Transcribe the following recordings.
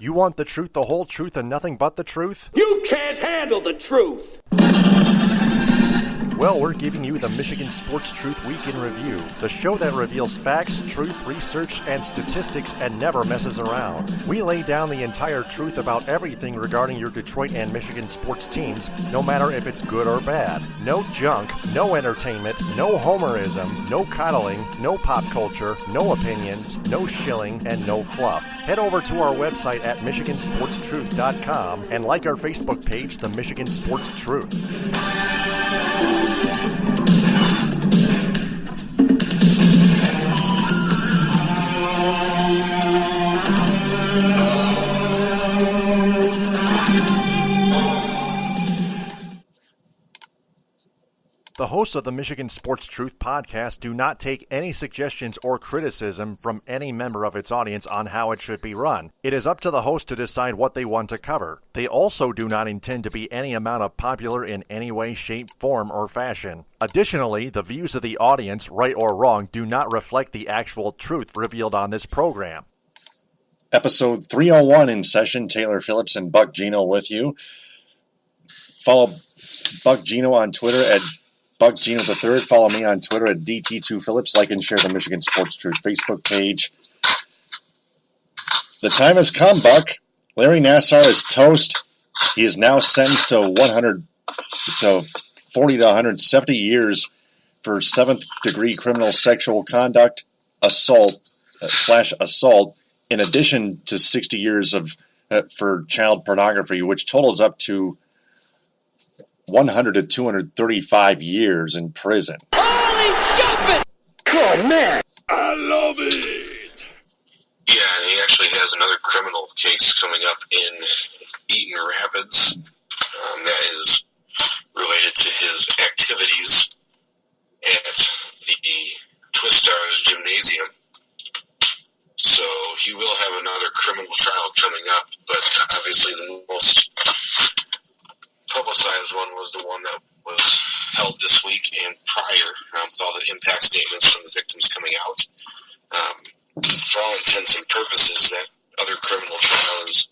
You want the truth, the whole truth, and nothing but the truth? You can't handle the truth! Well, we're giving you the Michigan Sports Truth Week in Review, the show that reveals facts, truth, research, and statistics and never messes around. We lay down the entire truth about everything regarding your Detroit and Michigan sports teams, no matter if it's good or bad. No junk, no entertainment, no homerism, no coddling, no pop culture, no opinions, no shilling, and no fluff. Head over to our website at MichiganSportsTruth.com and like our Facebook page, The Michigan Sports Truth. The hosts of the Michigan Sports Truth podcast do not take any suggestions or criticism from any member of its audience on how it should be run. It is up to the host to decide what they want to cover. They also do not intend to be any amount of popular in any way, shape, form, or fashion. Additionally, the views of the audience, right or wrong, do not reflect the actual truth revealed on this program. Episode 301 in session. Taylor Phillips and Buck Geno with you. Follow Buck Geno on Twitter at Buck Geno III. Follow me on Twitter at DT2Phillips. Like and share the Michigan Sports Truth Facebook page. The time has come, Buck. Larry Nassar is toast. He is now sentenced to 40 to 170 years for 7th-degree criminal sexual conduct, assault, in addition to 60 years for child pornography, which totals up to 100 to 235 years in prison. Holy jumping! Oh, man! I love it! Yeah, and he actually has another criminal case coming up in Eaton Rapids that is related to his activities at the Twistars Gymnasium. So he will have another criminal trial coming up, but obviously the most publicized one was the one that was held this week and prior, with all the impact statements from the victims coming out. For all intents and purposes, that other criminal trial is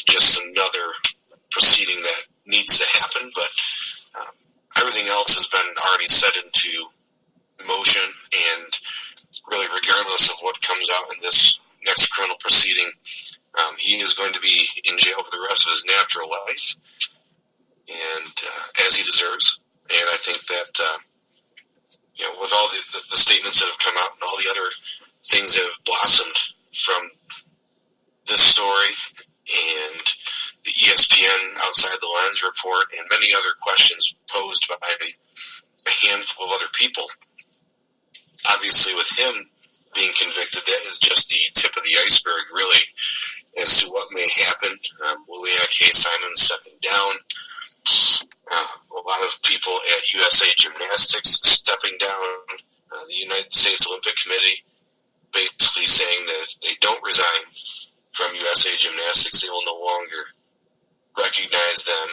just another proceeding that needs to happen, but everything else has been already set into motion, and really regardless of what comes out in this next criminal proceeding, he is going to be in jail for the rest of his natural life, and as he deserves. And I think that with all the statements that have come out and all the other things that have blossomed from this story and the ESPN Outside the Lens report and many other questions posed by a handful of other people, obviously with him being convicted, that is just the tip of the iceberg, really, as to what may happen. Will we have Kay Simon stepping down? A lot of people at USA Gymnastics stepping down. The United States Olympic Committee basically saying that if they don't resign from USA Gymnastics, they will no longer recognize them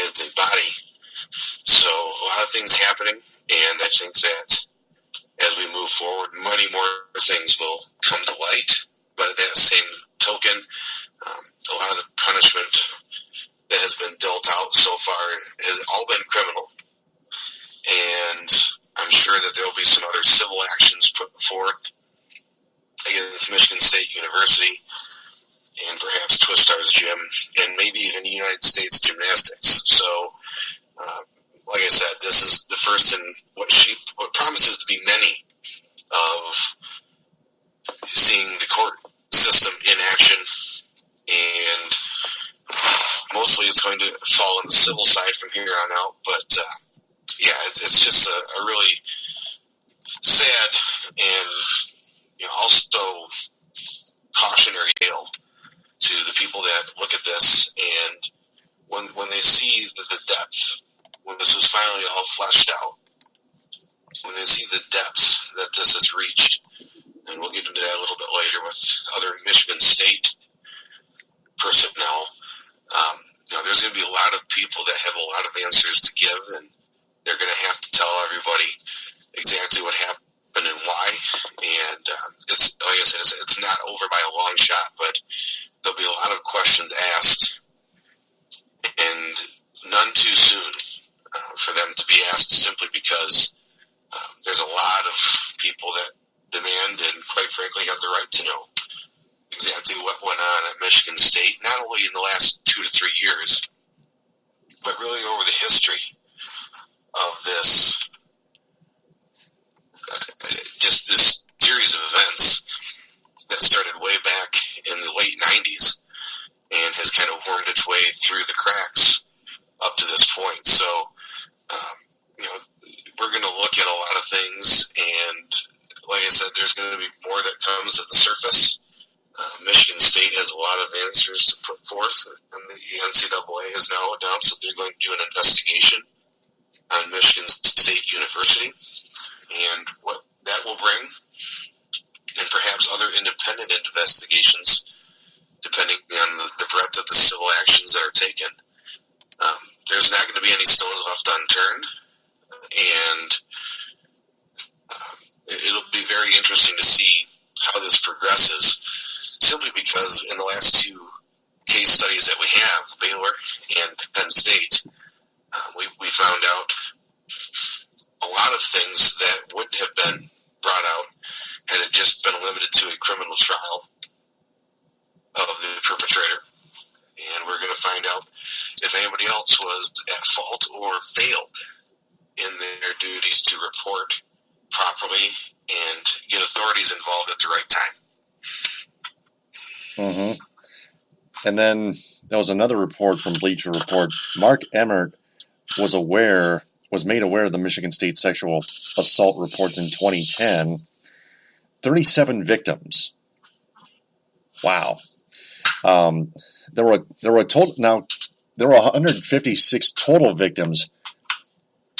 as a body. So a lot of things happening, and I think that as we move forward, many more things will come to light. But at that same token, a lot of the punishment that has been dealt out so far has all been criminal. And I'm sure that there will be some other civil actions put forth against Michigan State University and perhaps Twistars Gym and maybe even United States Gymnastics. So, like I said, this is the first in what promises to be many of seeing the court system in action, and mostly it's going to fall on the civil side from here on out. But it's just a really sad and also cautionary tale to the people that look at this, and when they see the depth, when this is finally all fleshed out, when they see the depths that this has reached, and we'll get into that a little bit later with other Michigan State personnel, there's going to be a lot of people that have a lot of answers to give, and they're going to have to tell everybody exactly what happened and why. And it's like I said, it's not over by a long shot, but there'll be a lot of questions asked, and none too soon for them to be asked, simply because there's a lot of people that demand and, quite frankly, have the right to know exactly what went on at Michigan State, not only in the last 2 to 3 years, but really over the history of this, just this series of events that started way back in the late 90s and has kind of wormed its way through the cracks up to this point. So, we're going to look at a lot of things, and like I said, there's going to be more that comes at the surface. Michigan State has a lot of answers to put forth, and the NCAA has now announced that they're going to do an investigation on Michigan State University and what that will bring, and perhaps other independent investigations, depending on the breadth of the civil actions that are taken. There's not going to be any stones left unturned, and it'll be very interesting to see how this progresses, simply because in the last 2 case studies that we have, Baylor and Penn State, we found out a lot of things that wouldn't have been brought out had it just been limited to a criminal trial of the perpetrator. And we're going to find out if anybody else was at fault or failed in their duties to report properly and get authorities involved at the right time. Mm-hmm. And then there was another report from Bleacher Report. Mark Emmert was made aware of the Michigan State sexual assault reports in 2010. 37 victims. Wow. There were 156 total victims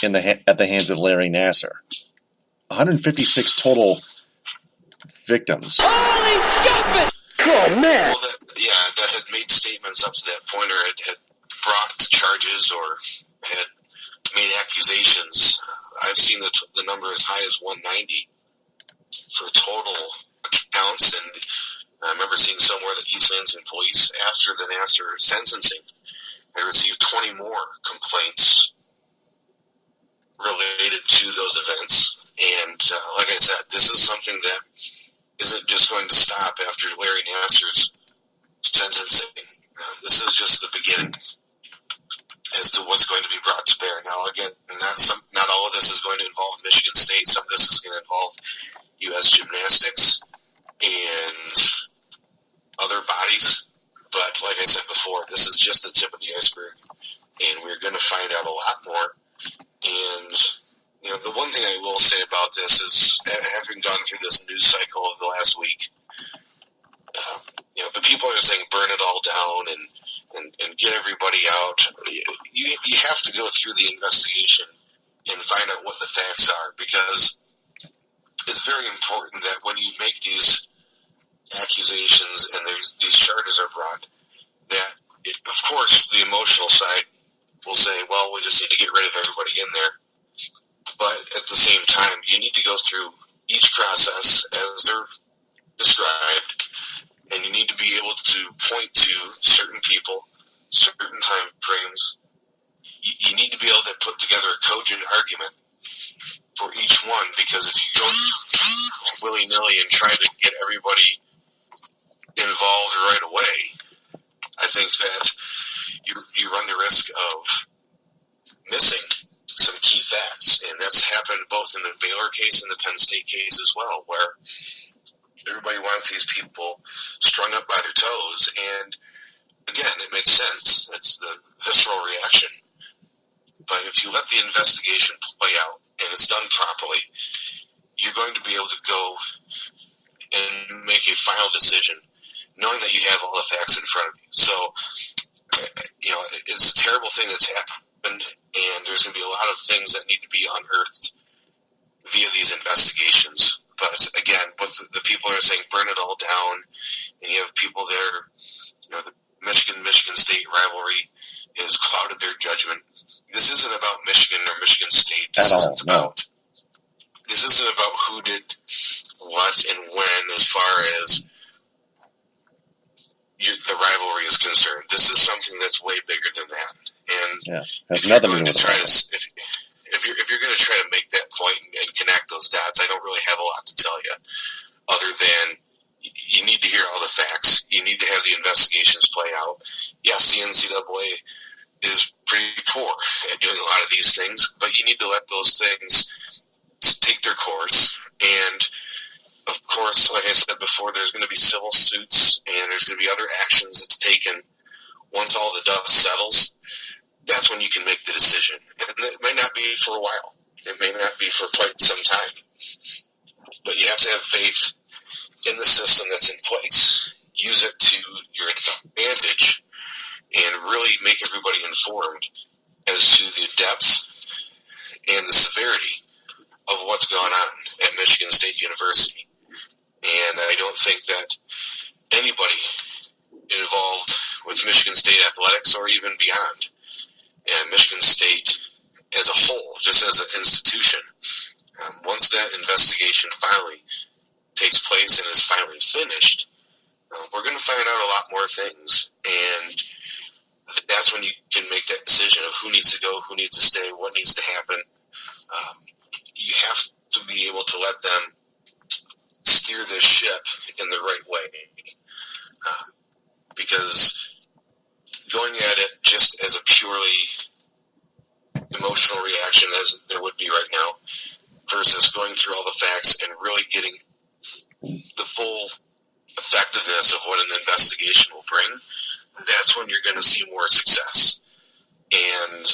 at the hands of Larry Nassar. 156 total victims. Holy jumping! Oh, man. Well, that had made statements up to that point, or had brought charges, or had made accusations. I've seen the number as high as 190 for total accounts, and I remember seeing somewhere that East Lansing police, after the Nassar sentencing, they received 20 more complaints related to those events. And like I said, this is something that isn't just going to stop after Larry Nassar's sentencing. This is just the beginning as to what's going to be brought to bear. Now, again, not all of this is going to involve Michigan State. Some of this is going to involve U.S. Gymnastics and other bodies. But like I said before, this is just the tip of the iceberg, and we're going to find out a lot more. And the one thing I will say about this is, having gone through this news cycle of the last week, the people are saying burn it all down and get everybody out. You have to go through the investigation and find out what the facts are, because it's very important that when you make these accusations and these charges are brought, that of course the emotional side will say, well, we just need to get rid of everybody in there. But at the same time, you need to go through each process as they're described, and you need to be able to point to certain people, certain time frames. You need to be able to put together a cogent argument for each one, because if you go willy-nilly and try to get everybody involved right away, I think that you run the risk of missing some key facts, and that's happened both in the Baylor case and the Penn State case as well, where everybody wants these people strung up by their toes, and again, it makes sense. It's the visceral reaction. But if you let the investigation play out and it's done properly, you're going to be able to go and make a final decision knowing that you have all the facts in front of you. So, it's a terrible thing that's happened, and there's going to be a lot of things that need to be unearthed via these investigations. But again, what the people are saying, burn it all down, and you have people there, the Michigan State rivalry has clouded their judgment. This isn't about Michigan or Michigan State. This isn't about who did what and when, as far as the concerned. This is something that's way bigger than that. And that's nothing to do with if you're going to try to make that point and connect those dots, I don't really have a lot to tell you, other than you need to hear all the facts. You need to have the investigations play out. Yes, the NCAA is pretty poor at doing a lot of these things, but you need to let those things take their course. And of course, like I said before, there's going to be civil suits and there's going to be other actions that's taken. Once all the dust settles, that's when you can make the decision. And it may not be for a while. It may not be for quite some time. But you have to have faith in the system that's in place. Use it to your advantage and really make everybody informed as to the depth and the severity of what's going on at Michigan State University. And I don't think that anybody involved with Michigan State athletics or even beyond, and Michigan State as a whole, just as an institution, once that investigation finally takes place and is finally finished, we're going to find out a lot more things. And that's when you can make that decision of who needs to go, who needs to stay, what needs to happen. You have to be able to let them steer this ship in the right way. Because going at it just as a purely emotional reaction as there would be right now versus going through all the facts and really getting the full effectiveness of what an investigation will bring, that's when you're going to see more success. And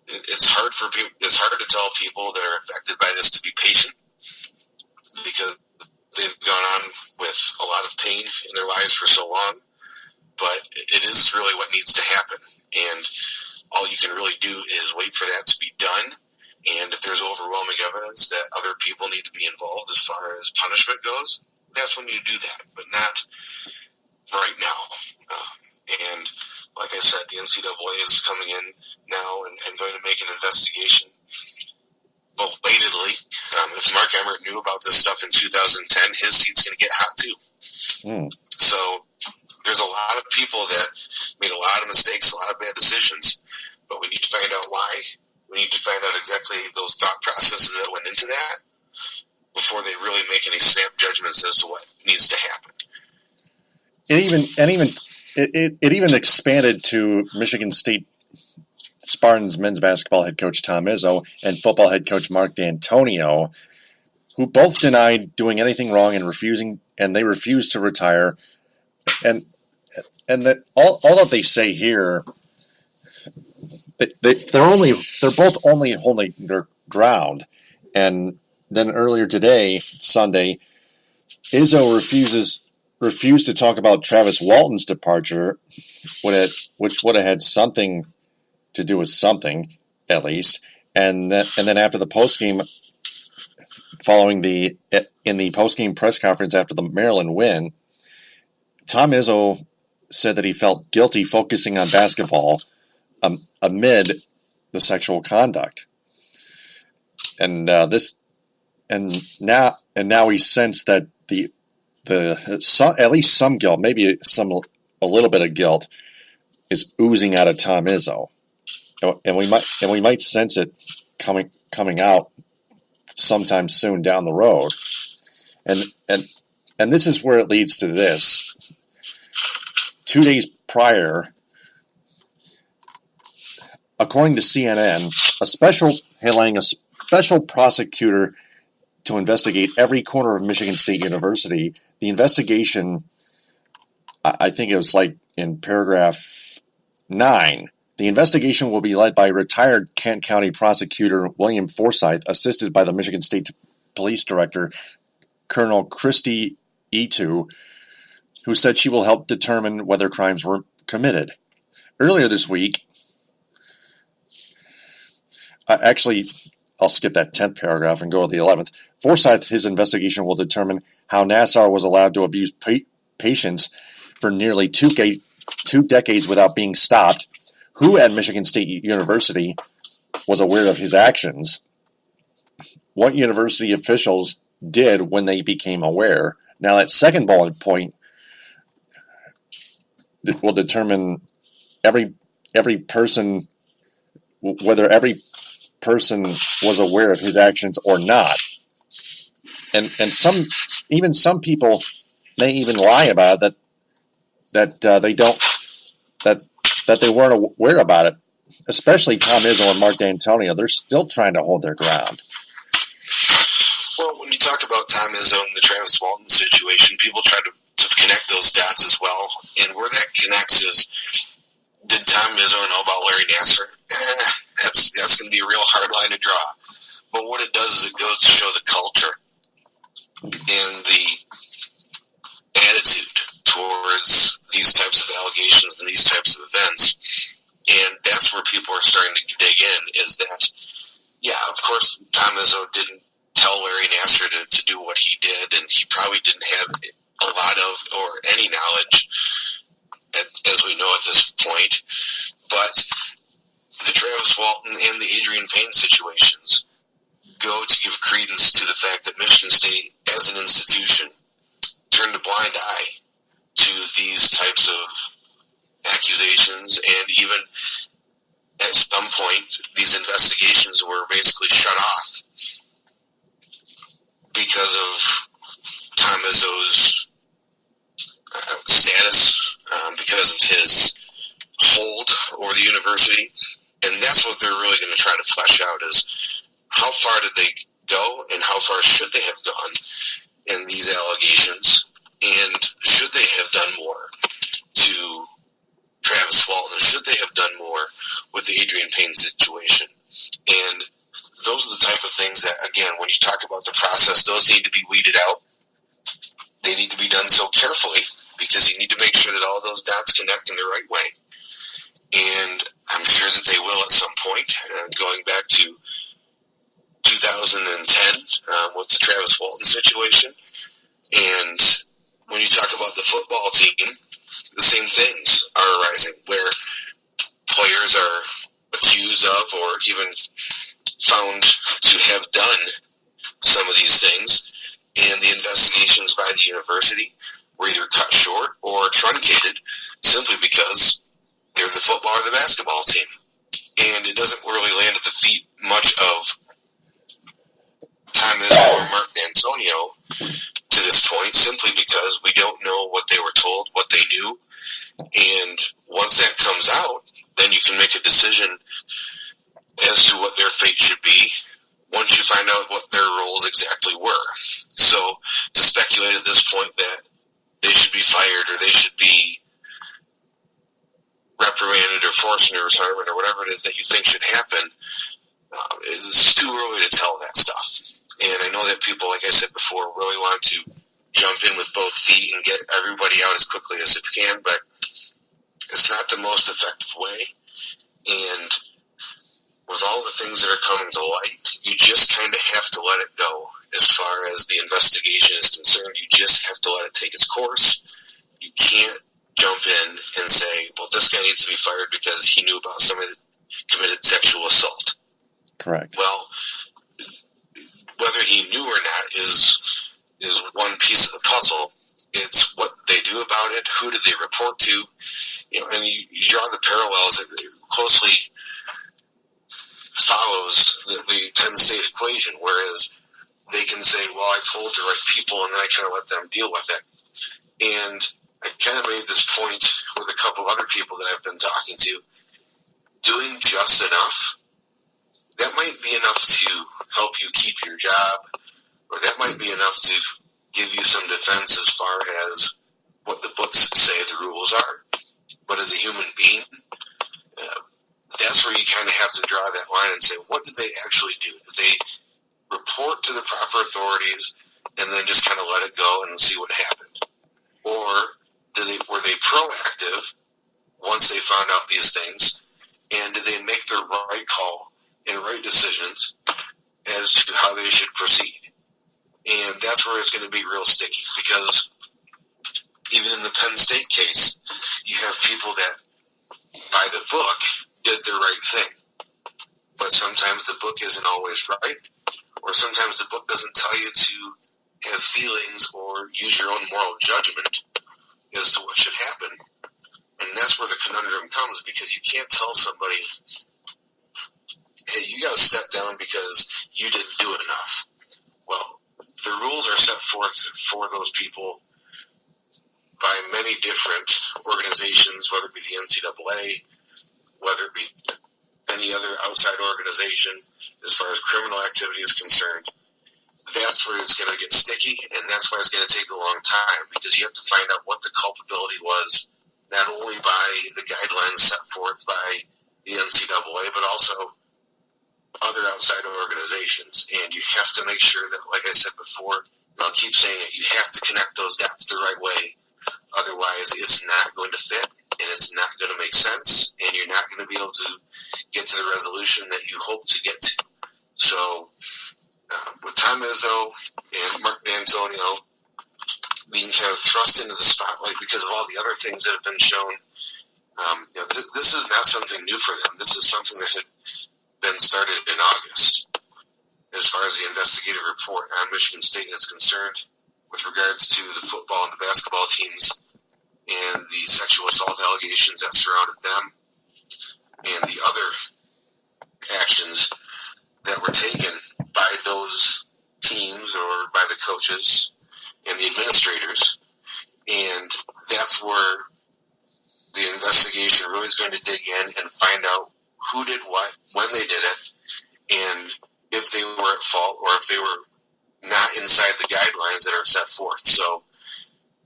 it's hard for people. It's hard to tell people that are affected by this to be patient because they've gone on with a lot of pain in their lives for so long. But it is really what needs to happen. And all you can really do is wait for that to be done. And if there's overwhelming evidence that other people need to be involved as far as punishment goes, that's when you do that, but not right now. And like I said, the NCAA is coming in now and going to make an investigation belatedly. If Mark Emmert knew about this stuff in 2010, his seat's going to get hot too. So there's a lot of people that made a lot of mistakes, a lot of bad decisions, but we need to find out why. We need to find out exactly those thought processes that went into that before they really make any snap judgments as to what needs to happen. It even expanded to Michigan State Spartans men's basketball head coach Tom Izzo and football head coach Mark Dantonio, who both denied doing anything wrong and they refused to retire. And that all that they say here, they're both only holding their ground. And then earlier today, Sunday, Izzo refused to talk about Travis Walton's departure, which would have had something to do with something, at least. And then after the postgame, in the postgame press conference after the Maryland win, Tom Izzo said that he felt guilty focusing on basketball amid the sexual conduct, and now he sensed that at least some guilt, maybe a little bit of guilt, is oozing out of Tom Izzo, and we might sense it coming out sometime soon down the road, and this is where it leads to this. 2 days prior, according to CNN, a special prosecutor to investigate every corner of Michigan State University. The investigation, I think it was like in paragraph 9, the investigation will be led by retired Kent County prosecutor William Forsyth, assisted by the Michigan State Police Director, Colonel Christy Etu, who said she will help determine whether crimes were committed. Earlier this week, actually, I'll skip that 10th paragraph and go to the 11th. Forsyth, his investigation will determine how Nassar was allowed to abuse patients for nearly two decades without being stopped, who at Michigan State University was aware of his actions, what university officials did when they became aware. Now, that second bullet point will determine every person, whether every person was aware of his actions or not. And some people may even lie about it, that they weren't aware about it. Especially Tom Izzo and Mark Dantonio, they're still trying to hold their ground. Well, when you talk about Tom Izzo and the Travis Walton situation, people try to connect those dots as well. And where that connects is, did Tom Izzo know about Larry Nassar? That's going to be a real hard line to draw. But what it does is it goes to show the culture and the attitude towards these types of allegations and these types of events. And that's where people are starting to dig in, is that, yeah, of course, Tom Izzo didn't tell Larry Nassar to do what he did, and he probably didn't have a lot of or any knowledge, as we know at this point. But the Travis Walton and the Adrian Payne situations go to give credence to the fact that Michigan State, as an institution, turned a blind eye to these types of accusations, and even at some point, these investigations were basically shut off because of Tom Izzo's status, because of his hold over the university. And that's what they're really going to try to flesh out, is how far did they go and how far should they have gone in these allegations, and should they have done more to Travis Walton? Should they have done more with the Adrian Payne situation? And those are the type of things that, again, when you talk about the process, those need to be weeded out. They need to be done so carefully, because you need to make sure that all those dots connect in the right way. And I'm sure that they will at some point. Going back to 2010 with the Travis Walton situation. And when you talk about the football team, the same things are arising, where players are accused of or even found to have done some of these things, and the investigations by the university were either cut short or truncated simply because they're the football or the basketball team. And it doesn't really land at the feet much of Tom Izzo or Mark Dantonio to this point, simply because we don't know what they were told, what they knew. And once that comes out, then you can make a decision as to what their fate should be once you find out what their roles exactly were. So to speculate at this point that they should be fired or they should be reprimanded or forced into retirement or whatever it is that you think should happen, it's too early to tell that stuff. And I know that people, like I said before, really want to jump in with both feet and get everybody out as quickly as it can, but it's not the most effective way. And with all the things that are coming to light, you just kind of have to let it go. As far as the investigation is concerned, you just have to let it take its course. You can't jump in and say, well, this guy needs to be fired because he knew about somebody that committed sexual assault. Correct. Well, whether he knew or not is one piece of the puzzle. It's what they do about it, who did they report to, and you draw the parallels. It closely follows the Penn State equation, whereas they can say, well, I told the right people, and then I kind of let them deal with it. And I kind of made this point with a couple of other people that I've been talking to. Doing just enough, that might be enough to help you keep your job, or that might be enough to give you some defense as far as what the books say the rules are. But as a human being, that's where you kind of have to draw that line and say, what did they actually do? Did they report to the proper authorities and then just kind of let it go and see what happened? Or were they proactive once they found out these things, and did they make the right call and right decisions as to how they should proceed? And that's where it's going to be real sticky, because even in the Penn State case, you have people that, by the book, did the right thing. But sometimes the book isn't always right, or sometimes the book doesn't tell you to have feelings or use your own moral judgment as to what should happen. And those people by many different organizations, whether it be the NCAA, whether it be any other outside organization, as far as criminal activity is concerned, that's where it's going to get sticky, and that's why it's going to take a long time, because you have to find out what the culpability was, not only by the guidelines set forth by the NCAA, but also other outside organizations. And you have to make sure that, like I said before, and I'll keep saying it, you have to connect those dots the right way. Otherwise, it's not going to fit, and it's not going to make sense, and you're not going to be able to get to the resolution that you hope to get to. So, with Tom Izzo and Mark Dantonio being kind of thrust into the spotlight because of all the other things that have been shown, this is not something new for them. This is something that had been started in August, as far as the investigative report on Michigan State is concerned, with regards to the football and the basketball teams and the sexual assault allegations that surrounded them and the other actions that were taken by those teams or by the coaches and the administrators. And that's where the investigation really is going to dig in and find out who did what, when they did it, and if they were at fault or if they were not inside the guidelines that are set forth. So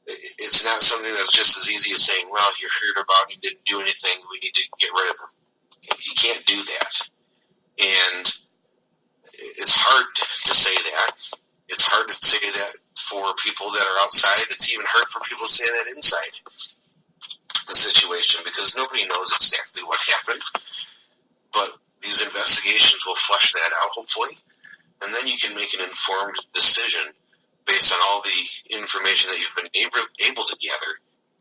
it's not something that's just as easy as saying, well, you heard about it, you didn't do anything, we need to get rid of them. You can't do that. And it's hard to say that. It's hard to say that for people that are outside. It's even hard for people to say that inside the situation, because nobody knows exactly what happened. But these investigations will flesh that out, hopefully. And then you can make an informed decision based on all the information that you've been able to gather.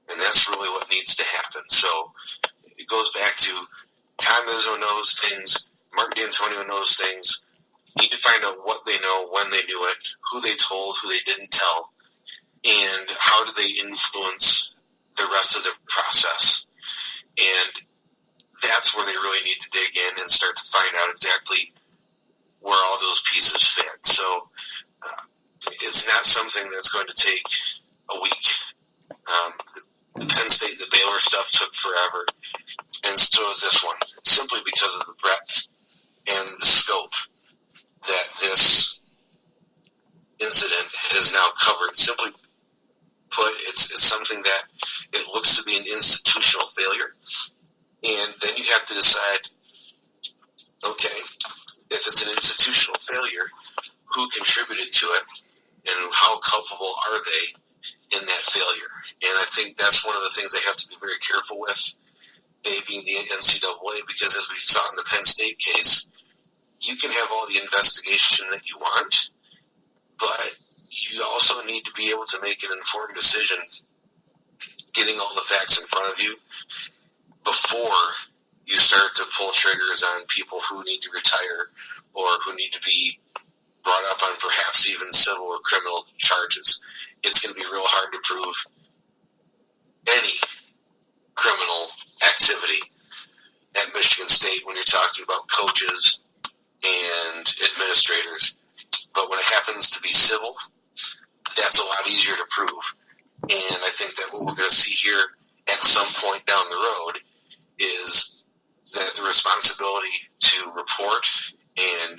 And that's really what needs to happen. So it goes back to Tom Izzo knows things, Mark Dantonio knows things. You need to find out what they know, when they knew it, who they told, who they didn't tell, and how do they influence the rest of the process. And that's where they really need to dig in and start to find out exactly where all those pieces fit. So it's not something that's going to take a week. The Penn State, the Baylor stuff took forever, and so is this one, simply because of the breadth and the scope that this incident has now covered. Simply put, it's something that it looks to be an institutional failure, and then you have to decide, okay, if it's an institutional failure, who contributed to it, and how culpable are they in that failure? And I think that's one of the things they have to be very careful with, they being the NCAA, because as we saw in the Penn State case, you can have all the investigation that you want, but you also need to be able to make an informed decision, getting all the facts in front of you before you start to pull triggers on people who need to retire or who need to be brought up on perhaps even civil or criminal charges. It's going to be real hard to prove any criminal activity at Michigan State when you're talking about coaches and administrators. But when it happens to be civil, that's a lot easier to prove. And I think that what we're going to see here at some point down the road is that the responsibility to report and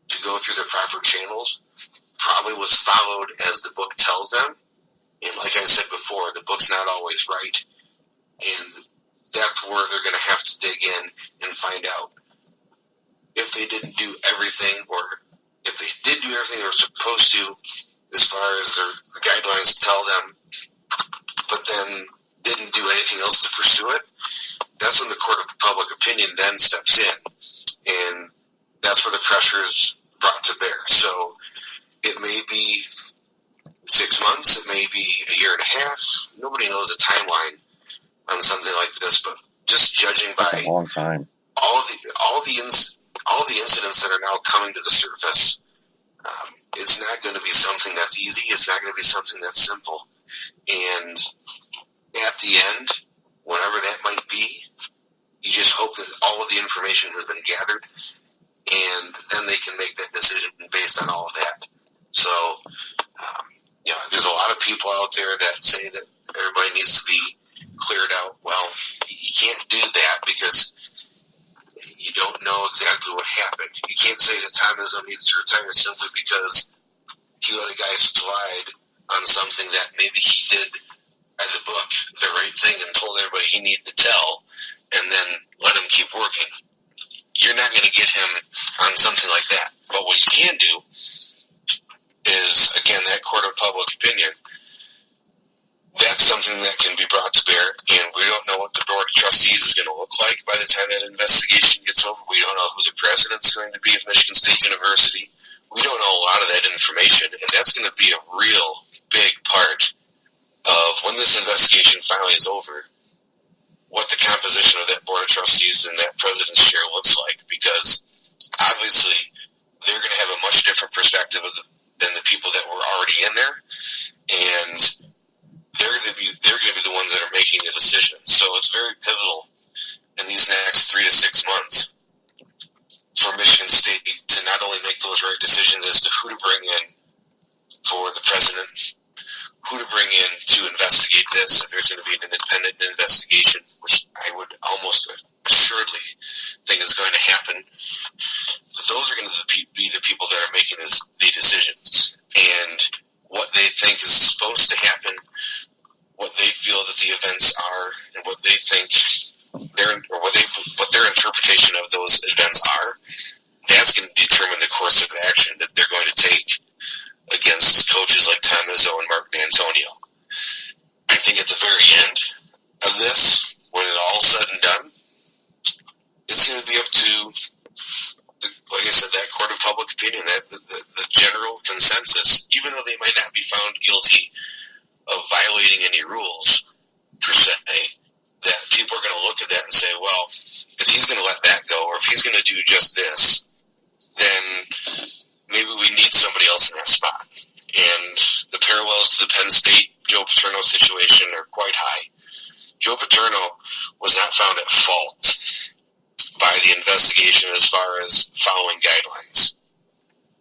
to go through the proper channels probably was followed as the book tells them. And like I said before, the book's not always right. And that's where they're going to have to dig in and find out if they didn't do everything, or if they did do everything they were supposed to as far as the guidelines tell them, but then didn't do anything else to pursue it. That's when the court of public opinion then steps in, and that's where the pressure is brought to bear. So it may be 6 months, it may be a year and a half. Nobody knows a timeline on something like this, but just judging by a long time, all the incidents that are now coming to the surface, it's not going to be something that's easy. It's not going to be something that's simple. And at the end, whenever that might be, you just hope that all of the information has been gathered, and then they can make that decision based on all of that. So, there's a lot of people Izzo needs to retire simply because he let a guy slide on something that maybe he did by the book, the right thing, and told everybody he needed to tell, and then let him keep working. You're not going to get him on something like that. But what you can do is, again, that court of public opinion, that's something that can be brought to bear, and we don't know what the board of trustees is going to look like by the time that investigation gets over. We don't know who the president's going to be of Michigan State University. We don't know a lot of that information, and that's going to be a real big part of when this investigation finally is over, what the composition of that board of trustees and that president's chair looks like, because obviously they're going to have a much different perspective than the people that were already in there, and they're going to be the ones that are making the decisions. So it's very pivotal in these next 3 to 6 months for Michigan State to not only make those right decisions as to who to bring in for the president, who to bring in to investigate this, if there's going to be an independent investigation, which I would almost assuredly think is going to happen. Those are going to be the people that are making the decisions, and what they think is supposed to happen, what they feel that the events are, and what they think what their interpretation of those events are. That's going to determine the course of action that they're going to take against coaches like Tom Izzo and Mark Dantonio. I think at the very end of this, when it all said and done, it's going to be up to, like I said, that court of public opinion, that the general consensus, even though they might not be found guilty of violating any rules, per se, that people are going to look at that and say, well, if he's going to let that go, or if he's going to do just this, then maybe we need somebody else in that spot. And the parallels to the Penn State Joe Paterno situation are quite high. Joe Paterno was not found at fault by the investigation as far as following guidelines.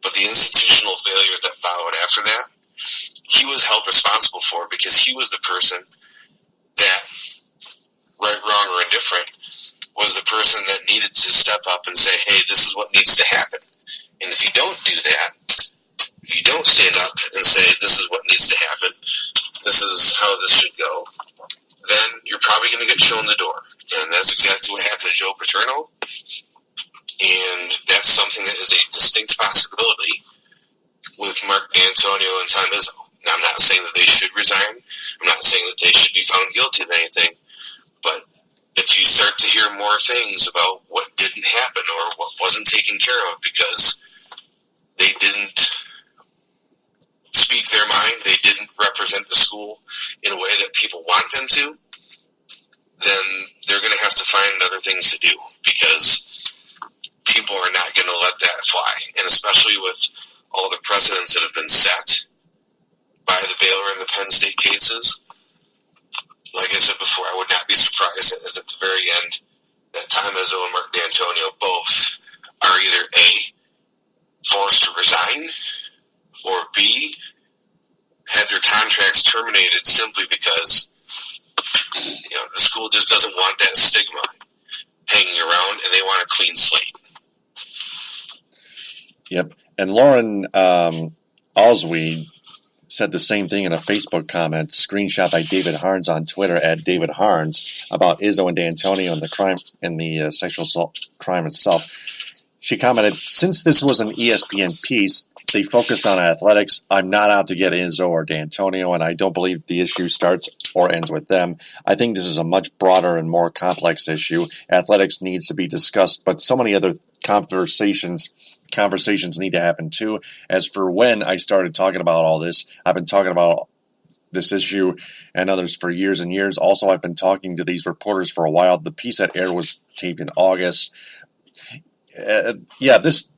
But the institutional failures that followed after that, he was held responsible for, because he was the person that, right, wrong, or indifferent, was the person that needed to step up and say, hey, this is what needs to happen. And if you don't do that, if you don't stand up and say, this is what needs to happen, this is how this should go, then you're probably going to get shown the door. And that's exactly what happened to Joe Paterno. And that's something that is a distinct possibility with Mark Dantonio and Tom Izzo. Now, I'm not saying that they should resign. I'm not saying that they should be found guilty of anything. But if you start to hear more things about what didn't happen or what wasn't taken care of because they didn't speak their mind, they didn't represent the school in a way that people want them to, then they're going to have to find other things to do, because people are not going to let that fly. And especially with all the precedents that have been set by the Baylor and the Penn State cases, like I said before, I would not be surprised if at the very end that Tom Izzo and Mark Dantonio both are either A, forced to resign, or B, had their contracts terminated simply because the school just doesn't want that stigma hanging around, and they want a clean slate. Yep. And Lauren Osweed said the same thing in a Facebook comment, screenshot by David Harns on Twitter at David Harns, about Izzo and Dantonio and the crime and the sexual assault crime itself. She commented, since this was an ESPN piece, they focused on athletics. I'm not out to get Izzo or Dantonio, and I don't believe the issue starts or ends with them. I think this is a much broader and more complex issue. Athletics needs to be discussed, but so many other conversations need to happen too. As for when I started talking about all this, I've been talking about this issue and others for years and years. Also, I've been talking to these reporters for a while. The piece that aired was taped in August. This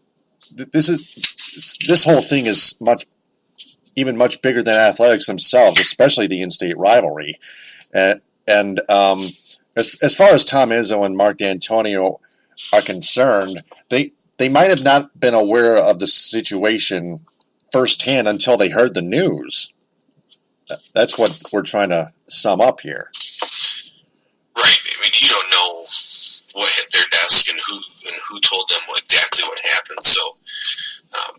whole thing is much bigger than athletics themselves, especially the in-state rivalry. As far as Tom Izzo and Mark Dantonio are concerned, they might have not been aware of the situation firsthand until they heard the news. That's what we're trying to sum up here. Right. I mean, you don't know what hit their desk and who told them exactly what happened. So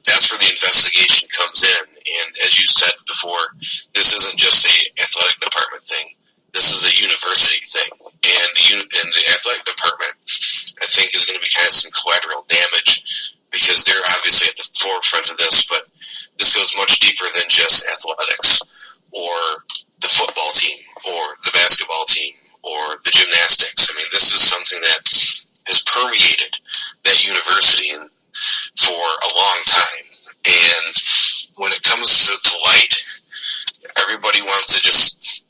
That's where the investigation comes in. And as you said before, this isn't just a athletic department thing. This is a university thing. And the athletic department, I think, is going to be kind of some collateral damage because they're obviously at the forefront of this, but this goes much deeper than just athletics or the football team or the basketball team or the gymnastics. I mean, this is something that has permeated that university for a long time. And when it comes to light, everybody wants to just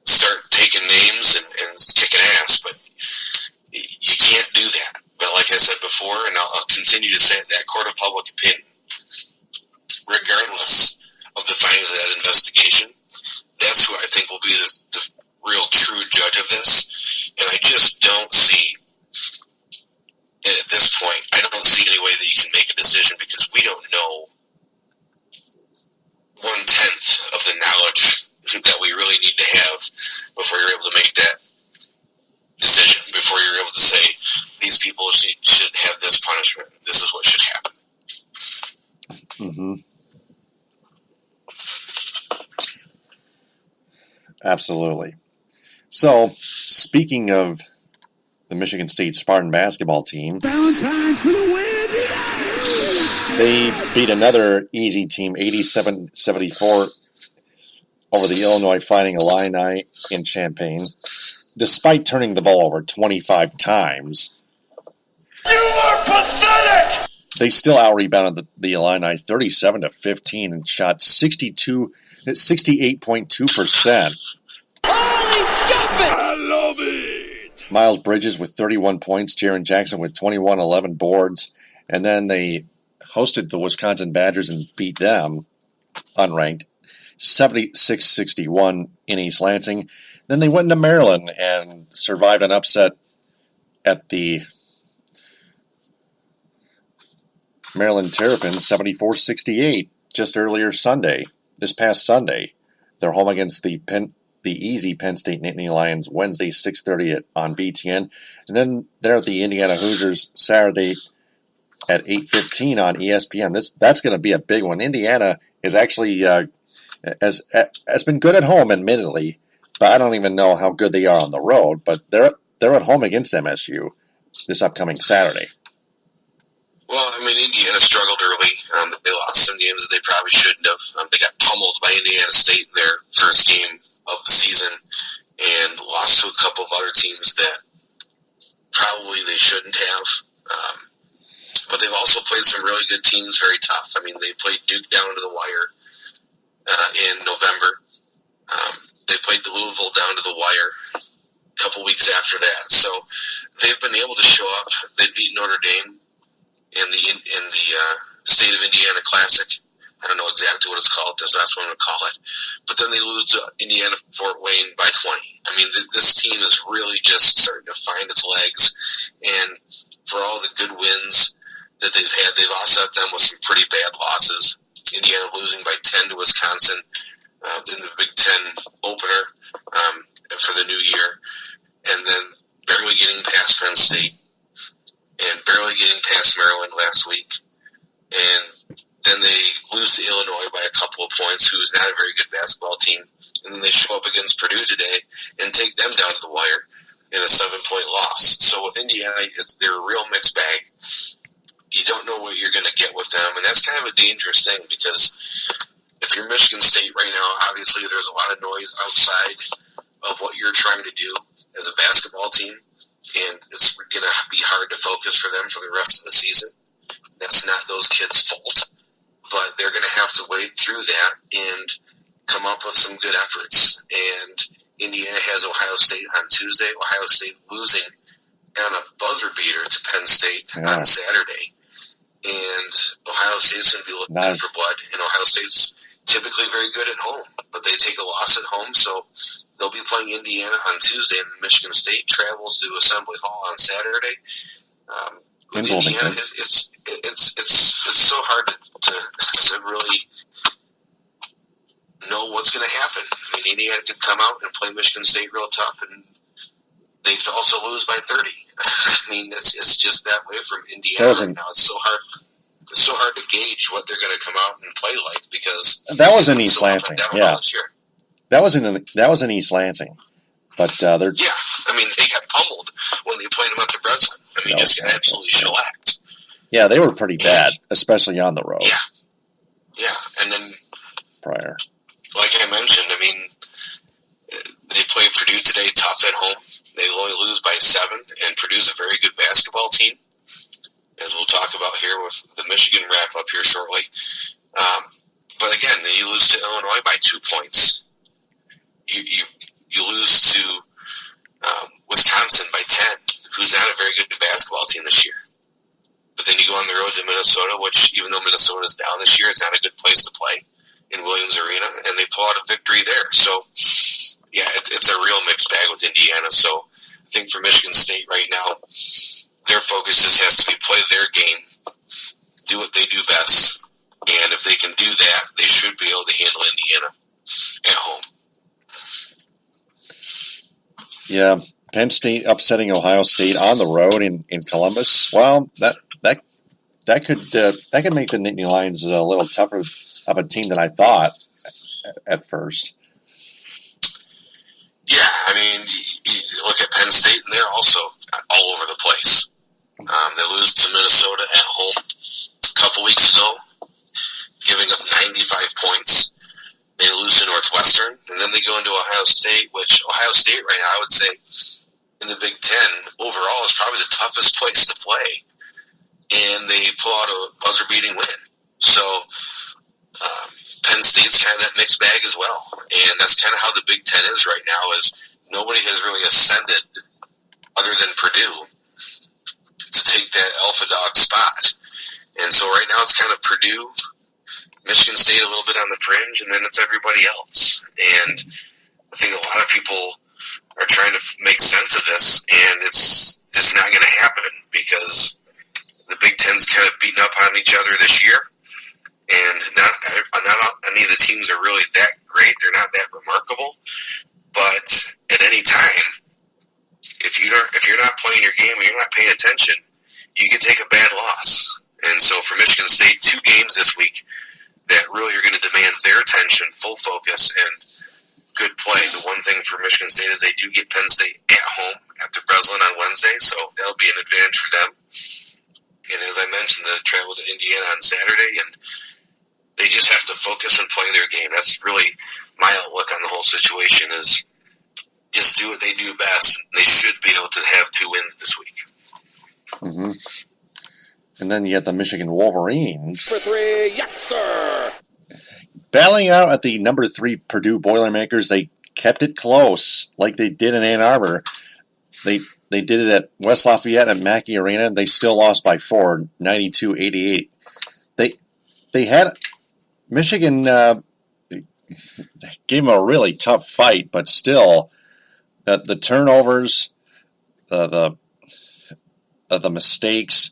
start taking names and kicking ass, but you can't do that. But like I said before, and I'll continue to say it, that court of public opinion, regardless of the findings of that investigation, that's who I think will be the real true judge of this. And I just don't see, at this point, I don't see any way that you can make a decision because we don't know 1/10 of the knowledge that we really need to have before you're able to make that decision, before you're able to say these people should have this punishment. This is what should happen. Mm-hmm. Absolutely. So, speaking of the Michigan State Spartan basketball team, Valentine for the win! they beat another easy team, 87-74, over the Illinois Fighting Illini in Champaign, despite turning the ball over 25 times. You are pathetic! They still out-rebounded the Illini 37-15 and shot 68.2%. Holy jumping! I love it! Miles Bridges with 31 points, Jaren Jackson with 21, 11 boards, and then they hosted the Wisconsin Badgers and beat them, unranked, 76-61 in East Lansing. Then they went into Maryland and survived an upset at the Maryland Terrapins, 74-68, just earlier Sunday, this past Sunday. They're home against the easy Penn State Nittany Lions Wednesday, 6:30 on BTN. And then they're at the Indiana Hoosiers Saturday at 8:15 on ESPN. That's going to be a big one. Indiana is actually has been good at home, admittedly, but I don't even know how good they are on the road. But they're at home against MSU this upcoming Saturday. Well, I mean, Indiana struggled early. They lost some games that they probably shouldn't have. They got pummeled by Indiana State in their first game of the season and lost to a couple of other teams that probably they shouldn't have. But they've also played some really good teams, very tough. I mean, they played Duke down to the wire in November. They played Louisville down to the wire a couple weeks after that. So they've been able to show up. They beat Notre Dame in the State of Indiana Classic. I don't know exactly what it's called. That's what I'm going to call it. But then they lose to Indiana Fort Wayne by 20. I mean, this team is really just starting to find its legs. And for all the good wins that they've had, they've offset them with some pretty bad losses. Indiana losing by 10 to Wisconsin in the Big Ten opener for the new year. And then barely getting past Penn State. And barely getting past Maryland last week. And then they lose to Illinois by a couple of points, who's not a very good basketball team. And then they show up against Purdue today and take them down to the wire in a 7-point loss. So with Indiana, they're a real mixed bag. You don't know what you're going to get with them, and that's kind of a dangerous thing because if you're Michigan State right now, obviously there's a lot of noise outside of what you're trying to do as a basketball team. And it's going to be hard to focus for them for the rest of the season. That's not those kids' fault. But they're going to have to wade through that and come up with some good efforts. And Indiana has Ohio State on Tuesday. Ohio State losing on a buzzer beater to Penn State on Saturday. And Ohio State's going to be looking for blood. And Ohio State's typically very good at home. But they take a loss at home, so they'll be playing Indiana on Tuesday, and Michigan State travels to Assembly Hall on Saturday. With Indiana, it's so hard to really know what's going to happen. I mean, Indiana could come out and play Michigan State real tough, and they could also lose by 30. I mean, it's just that way from Indiana right now. It's so hard. it's so hard to gauge what they're going to come out and play like because that was in East Lansing. Yeah, this year. that was in East Lansing. But they're they got pummeled when they played them at the Breslin. Just got absolutely shellacked. Yeah, they were pretty bad, especially on the road. Yeah, and then prior, like I mentioned, they play Purdue today, tough at home. They only lose by 7, and Purdue's a very good basketball team, as we'll talk about here with the Michigan wrap up here shortly. But again, you lose to Illinois by 2 points. You lose to Wisconsin by 10, who's not a very good basketball team this year. But then you go on the road to Minnesota, which even though Minnesota's down this year, it's not a good place to play in Williams Arena, and they pull out a victory there. So, yeah, it's a real mixed bag with Indiana. So I think for Michigan State right now, their focus just has to be play their game, do what they do best, and if they can do that, they should be able to handle Indiana at home. Yeah, Penn State upsetting Ohio State on the road in Columbus. Well, that could make the Nittany Lions a little tougher of a team than I thought at first. Yeah, you look at Penn State, and they're also all over the place. They lose to Minnesota at home a couple weeks ago, giving up 95 points. They lose to Northwestern, and then they go into Ohio State, which Ohio State right now, I would say, in the Big Ten, overall, is probably the toughest place to play. And they pull out a buzzer-beating win. So Penn State's kind of that mixed bag as well. And that's kind of how the Big Ten is right now, is nobody has really ascended other than Purdue to take that alpha dog spot. And so right now it's kind of Purdue, Michigan State a little bit on the fringe, and then it's everybody else. And I think a lot of people are trying to make sense of this, and it's just not going to happen because the Big Ten's kind of beating up on each other this year, and not any of the teams are really that great. They're not that remarkable, but at any time, if you're not playing your game and you're not paying attention, you can take a bad loss. And so for Michigan State, 2 games this week that really are going to demand their attention, full focus, and good play. The one thing for Michigan State is they do get Penn State at home after Breslin on Wednesday, so that'll be an advantage for them. And as I mentioned, they travel to Indiana on Saturday, and they just have to focus and play their game. That's really my outlook on the whole situation, is just do what they do best. They should be able to have 2 wins this week. Mm-hmm. And then you got the Michigan Wolverines. For 3, yes, sir! Battling out at the number 3 Purdue Boilermakers. They kept it close, like they did in Ann Arbor. They did it at West Lafayette at Mackey Arena, and they still lost by 4, 92-88. They had Michigan gave them a really tough fight, but still, the turnovers, the mistakes,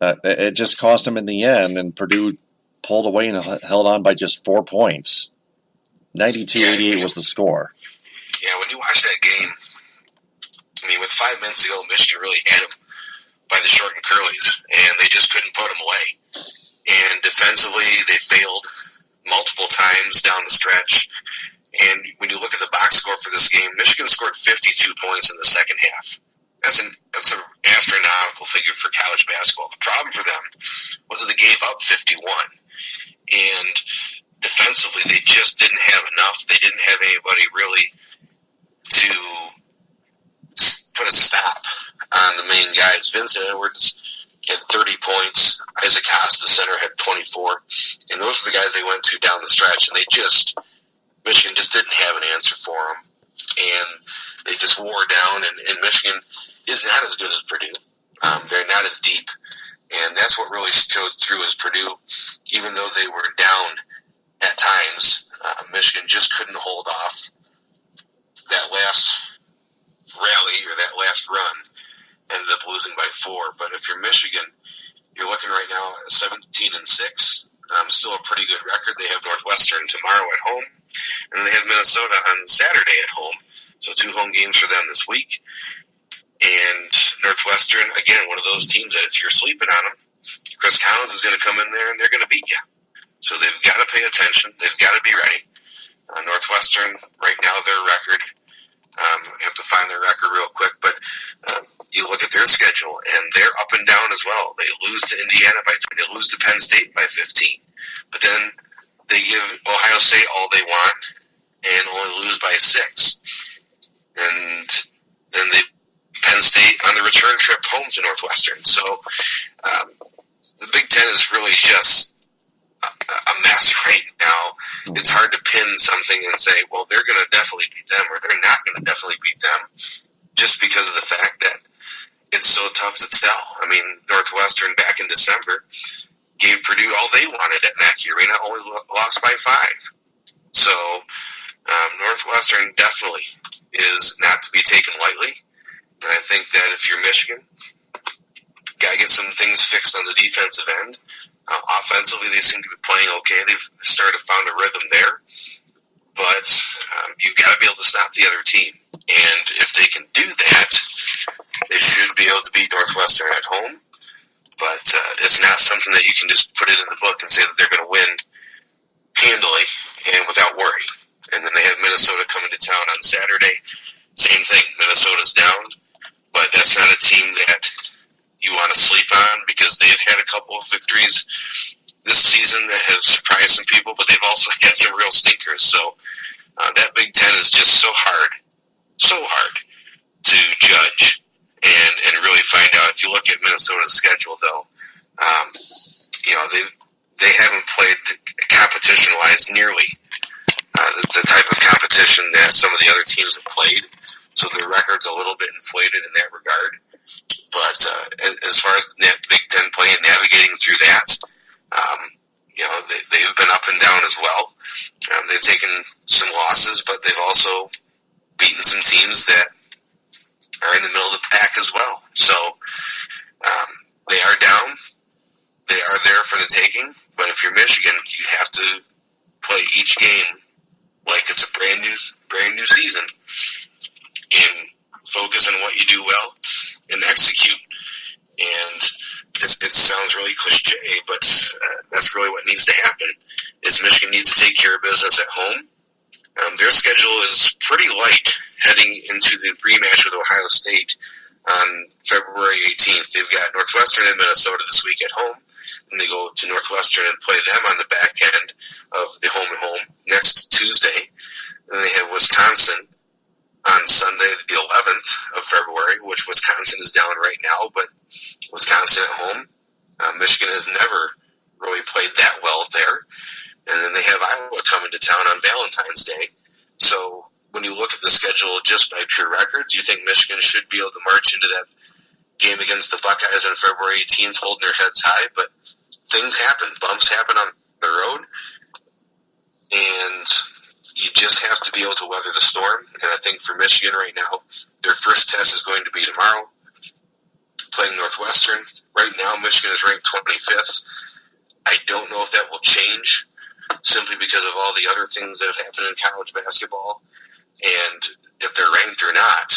it just cost them in the end, and Purdue pulled away and held on by just 4 points. 92-88 was the score. Yeah, when you watch that game, with 5 minutes ago, Michigan really had them by the short and curlies, and they just couldn't put them away. And defensively, they failed multiple times down the stretch. And when you look at the box score for this game, Michigan scored 52 points in the second half. That's an astronomical figure for college basketball. The problem for them was that they gave up 51. And defensively, they just didn't have enough. They didn't have anybody really to put a stop on the main guys. Vincent Edwards had 30 points. Isaac Haas, the center, had 24. And those are the guys they went to down the stretch. And Michigan just didn't have an answer for them. And they just wore down. And Michigan is not as good as Purdue. They're not as deep. And that's what really showed through is Purdue, even though they were down at times, Michigan just couldn't hold off that last rally or that last run. Ended up losing by 4. But if you're Michigan, you're looking right now at 17-6. Still a pretty good record. They have Northwestern tomorrow at home, and they have Minnesota on Saturday at home. So 2 home games for them this week. And Northwestern, again, one of those teams that if you're sleeping on them, Chris Collins is going to come in there and they're going to beat you. So they've got to pay attention. They've got to be ready. Northwestern, right now, their record, I have to find their record real quick, but you look at their schedule, and they're up and down as well. They lose to Indiana by 10. They lose to Penn State by 15. But then they give Ohio State all they want and only lose by 6. And then Penn State on the return trip home to Northwestern. So the Big Ten is really just a mess right now. It's hard to pin something and say, well, they're going to definitely beat them or they're not going to definitely beat them, just because of the fact that it's so tough to tell. I mean, Northwestern back in December gave Purdue all they wanted at Mackey Arena, only lost by 5. So Northwestern definitely is not to be taken lightly. And I think that if you're Michigan, got to get some things fixed on the defensive end. Offensively, they seem to be playing okay. They've started to find a rhythm there. But you've got to be able to stop the other team. And if they can do that, they should be able to beat Northwestern at home. But it's not something that you can just put it in the book and say that they're going to win handily and without worry. And then they have Minnesota coming to town on Saturday. Same thing. Minnesota's down. But that's not a team that you want to sleep on, because they've had a couple of victories this season that have surprised some people, but they've also had some real stinkers. So that Big Ten is just so hard to judge and really find out. If you look at Minnesota's schedule, though, they haven't played competition-wise nearly the type of competition that some of the other teams have played. So their record's a little bit inflated in that regard. But as far as the Big Ten play and navigating through that, they've been up and down as well. They've taken some losses, but they've also beaten some teams that are in the middle of the pack as well. So they are down. They are there for the taking. But if you're Michigan, you have to play each game like it's a brand new season and focus on what you do well and execute. And it sounds really cliche, but that's really what needs to happen. Is Michigan needs to take care of business at home. Their schedule is pretty light heading into the rematch with Ohio State on February 18th. They've got Northwestern and Minnesota this week at home, and they go to Northwestern and play them on the back end of the home and home next Tuesday. And then they have Wisconsin on Sunday, the 11th of February, which Wisconsin is down right now, but Wisconsin at home. Michigan has never really played that well there. And then they have Iowa coming to town on Valentine's Day. So when you look at the schedule just by pure records, you think Michigan should be able to march into that game against the Buckeyes on February 18th, holding their heads high. But things happen. Bumps happen on the road. And you just have to be able to weather the storm. And I think for Michigan right now, their first test is going to be tomorrow, playing Northwestern. Right now, Michigan is ranked 25th. I don't know if that will change, simply because of all the other things that have happened in college basketball. And if they're ranked or not,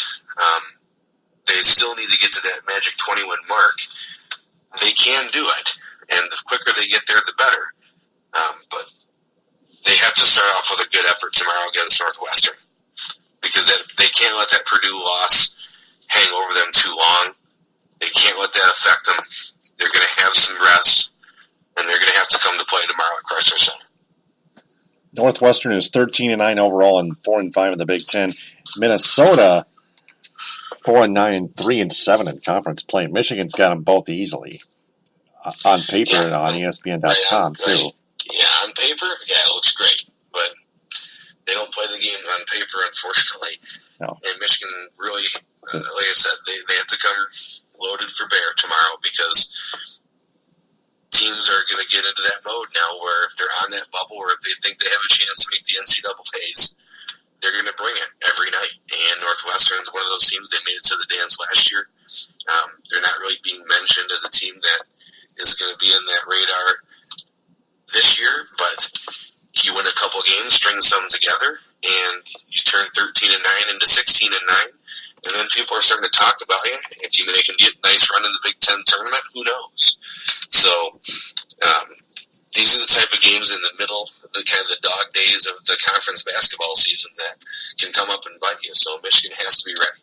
they still need to get to that magic 20-win mark. They can do it, and the quicker they get there, the better. But they have to start off with a good effort tomorrow against Northwestern, because they can't let that Purdue loss hang over them too long. They can't let that affect them. They're going to have some rest, and they're going to have to come to play tomorrow at Chrysler Center. Northwestern is 13-9 overall and 4-5 in the Big Ten. Minnesota 4-9 and 3-7 in conference play. Michigan's got them both easily on paper and on ESPN.com too. Yeah, on paper, it looks great, but they don't play the games on paper, unfortunately. No. And Michigan really, like I said, they have to come loaded for bear tomorrow, because teams are going to get into that mode now where if they're on that bubble or if they think they have a chance to make the NCAAs, they're going to bring it every night. And Northwestern is one of those teams. They made it to the dance last year. They're not really being mentioned as a team that is going to be in that radar this year, but you win a couple games, string some together, and you turn 13-9 into 16-9, And then people are starting to talk about you. If you make a nice run in the Big Ten tournament, who knows? So these are the type of games in the middle, the kind of the dog days of the conference basketball season that can come up and bite you. So Michigan has to be ready.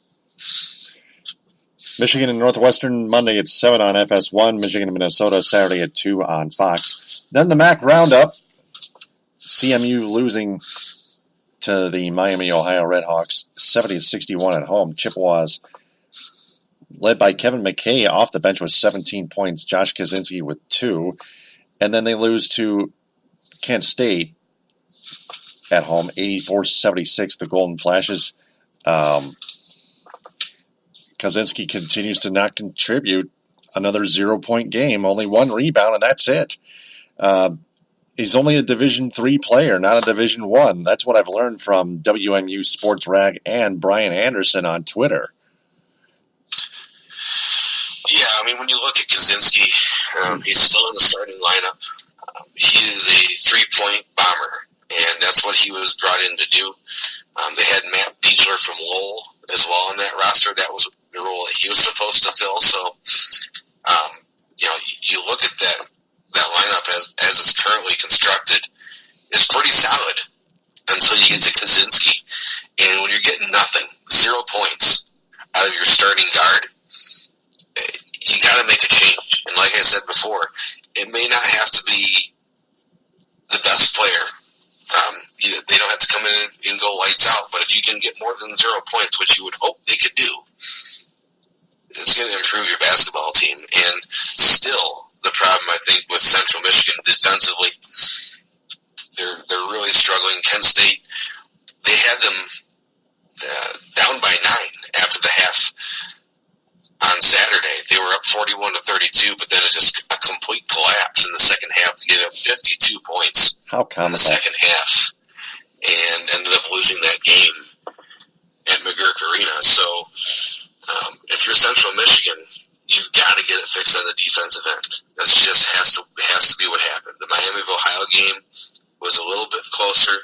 Michigan and Northwestern Monday at 7 on FS1. Michigan and Minnesota Saturday at 2 on Fox. Then the MAC Roundup. CMU losing to the Miami, Ohio Redhawks, 70-61 at home. Chippewas, led by Kevin McKay, off the bench with 17 points. Josh Kaczynski with 2. And then they lose to Kent State at home, 84-76, the Golden Flashes. Kaczynski continues to not contribute. Another 0-point game, only 1 rebound, and that's it. He's only a Division III player, not a Division I. That's what I've learned from WMU Sports Rag and Brian Anderson on Twitter. Yeah, I mean, when you look at Kaczynski, he's still in the starting lineup. He is a 3-point bomber, and that's what he was brought in to do. They had Matt Beechler from Lowell as well on that roster. That was the role that he was supposed to fill. So, you look at that lineup as it's currently constructed is pretty solid until you get to Kaczynski. And when you're getting nothing, 0 points out of your starting guard, you got to make a change. And like I said before, it may not have to be the best player. They don't have to come in and go lights out, but if you can get more than 0 points, which you would hope they could do, it's going to improve your basketball team. And still, the problem, I think, with Central Michigan defensively, they're really struggling. Kent State, they had them down by 9 after the half on Saturday. They were up 41-32, but then it just a complete collapse in the second half to get up 52 points. How in the second half, and ended up losing that game at McGurk Arena. So, if you're Central Michigan, you've got to get it fixed on the defensive end. That just has to be what happened. The Miami of Ohio game was a little bit closer,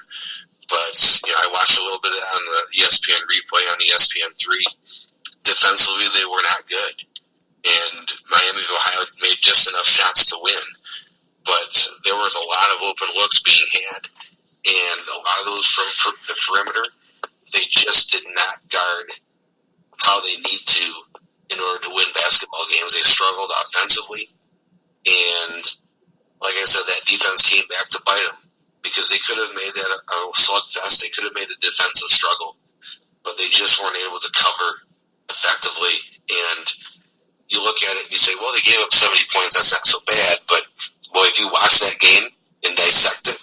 but I watched a little bit on the ESPN replay on ESPN3. Defensively, they were not good, and Miami of Ohio made just enough shots to win. But there was a lot of open looks being had, and a lot of those from the perimeter, they just did not guard how they need to in order to win basketball games. They struggled offensively, and like I said, that defense came back to bite them because they could have made that a slugfest. They could have made a defensive struggle, but they just weren't able to cover effectively. And you look at it and you say, well, they gave up 70 points. That's not so bad, but boy, if you watch that game and dissect it,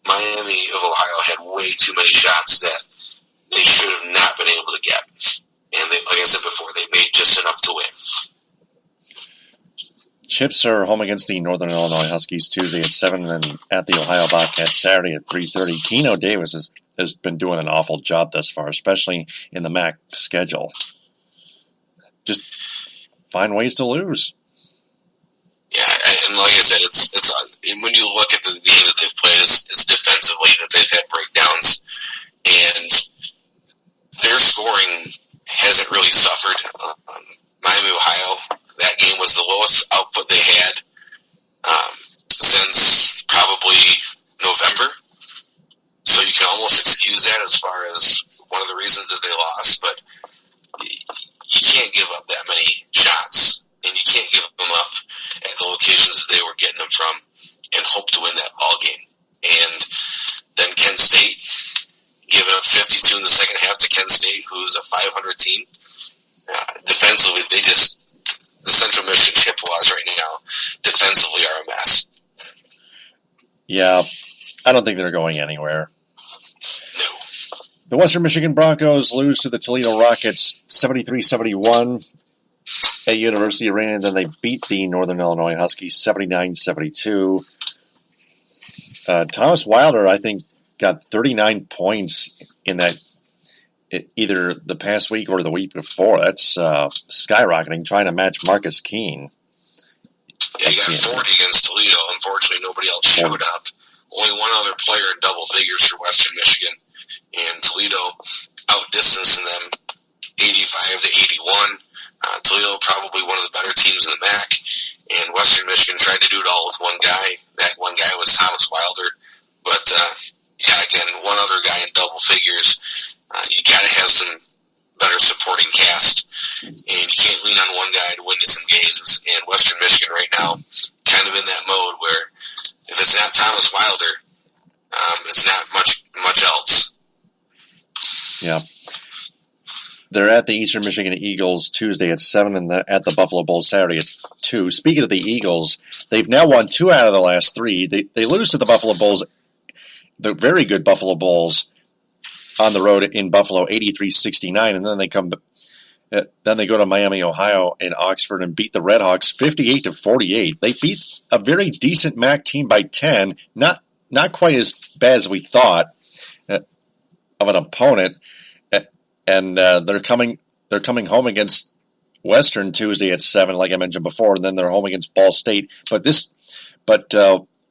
Miami of Ohio had way too many shots that they should have not been able to get. And they, like I said before, they made just enough to win. Chips are home against the Northern Illinois Huskies Tuesday at 7 and at the Ohio Bobcats Saturday at 3:30. Geno Davis has been doing an awful job thus far, especially in the MAC schedule. Just find ways to lose. Yeah, and like I said, it's when you look at the games that they've played, it's defensively that they've had breakdowns, and their scoring hasn't really suffered. Miami, Ohio, that game was the lowest output they had since probably November. So you can almost excuse that as far as one of the reasons that they lost, but you can't give up that many shots, and you can't give them up at the locations that they were getting them from and hope to win that ball game. And then Kent State giving up 52 in the second half to Kent State, who's a 500 team. Defensively, the Central Michigan Chippewas right now, defensively are a mess. Yeah, I don't think they're going anywhere. No. The Western Michigan Broncos lose to the Toledo Rockets 73-71 at University Arena, and then they beat the Northern Illinois Huskies 79-72. Thomas Wilder, I think, got 39 points in that either the past week or the week before. That's skyrocketing, trying to match Marcus Keene. Yeah, he got 40 against Toledo. Unfortunately, nobody else showed up. Only one other player in double figures for Western Michigan, and Toledo outdistancing them 85-81. Toledo probably one of the better teams in the MAC, and Western Michigan tried to do it all with one guy. That one guy was Thomas Wilder, but again, one other guy in double figures. You got to have some better supporting cast, and you can't lean on one guy to win you some games. And Western Michigan right now, kind of in that mode where if it's not Thomas Wilder, it's not much else. Yeah. They're at the Eastern Michigan Eagles Tuesday at 7 and at the Buffalo Bulls Saturday at 2. Speaking of the Eagles, they've now won 2 out of the last 3. They lose to the Buffalo Bulls, the very good Buffalo Bulls, on the road in Buffalo 83-69, and then they go to Miami, Ohio, and Oxford and beat the Redhawks 58-48. They beat a very decent MAC team by 10, not quite as bad as we thought of an opponent. And they're coming home against Western Tuesday at 7, like I mentioned before, and then they're home against Ball State. But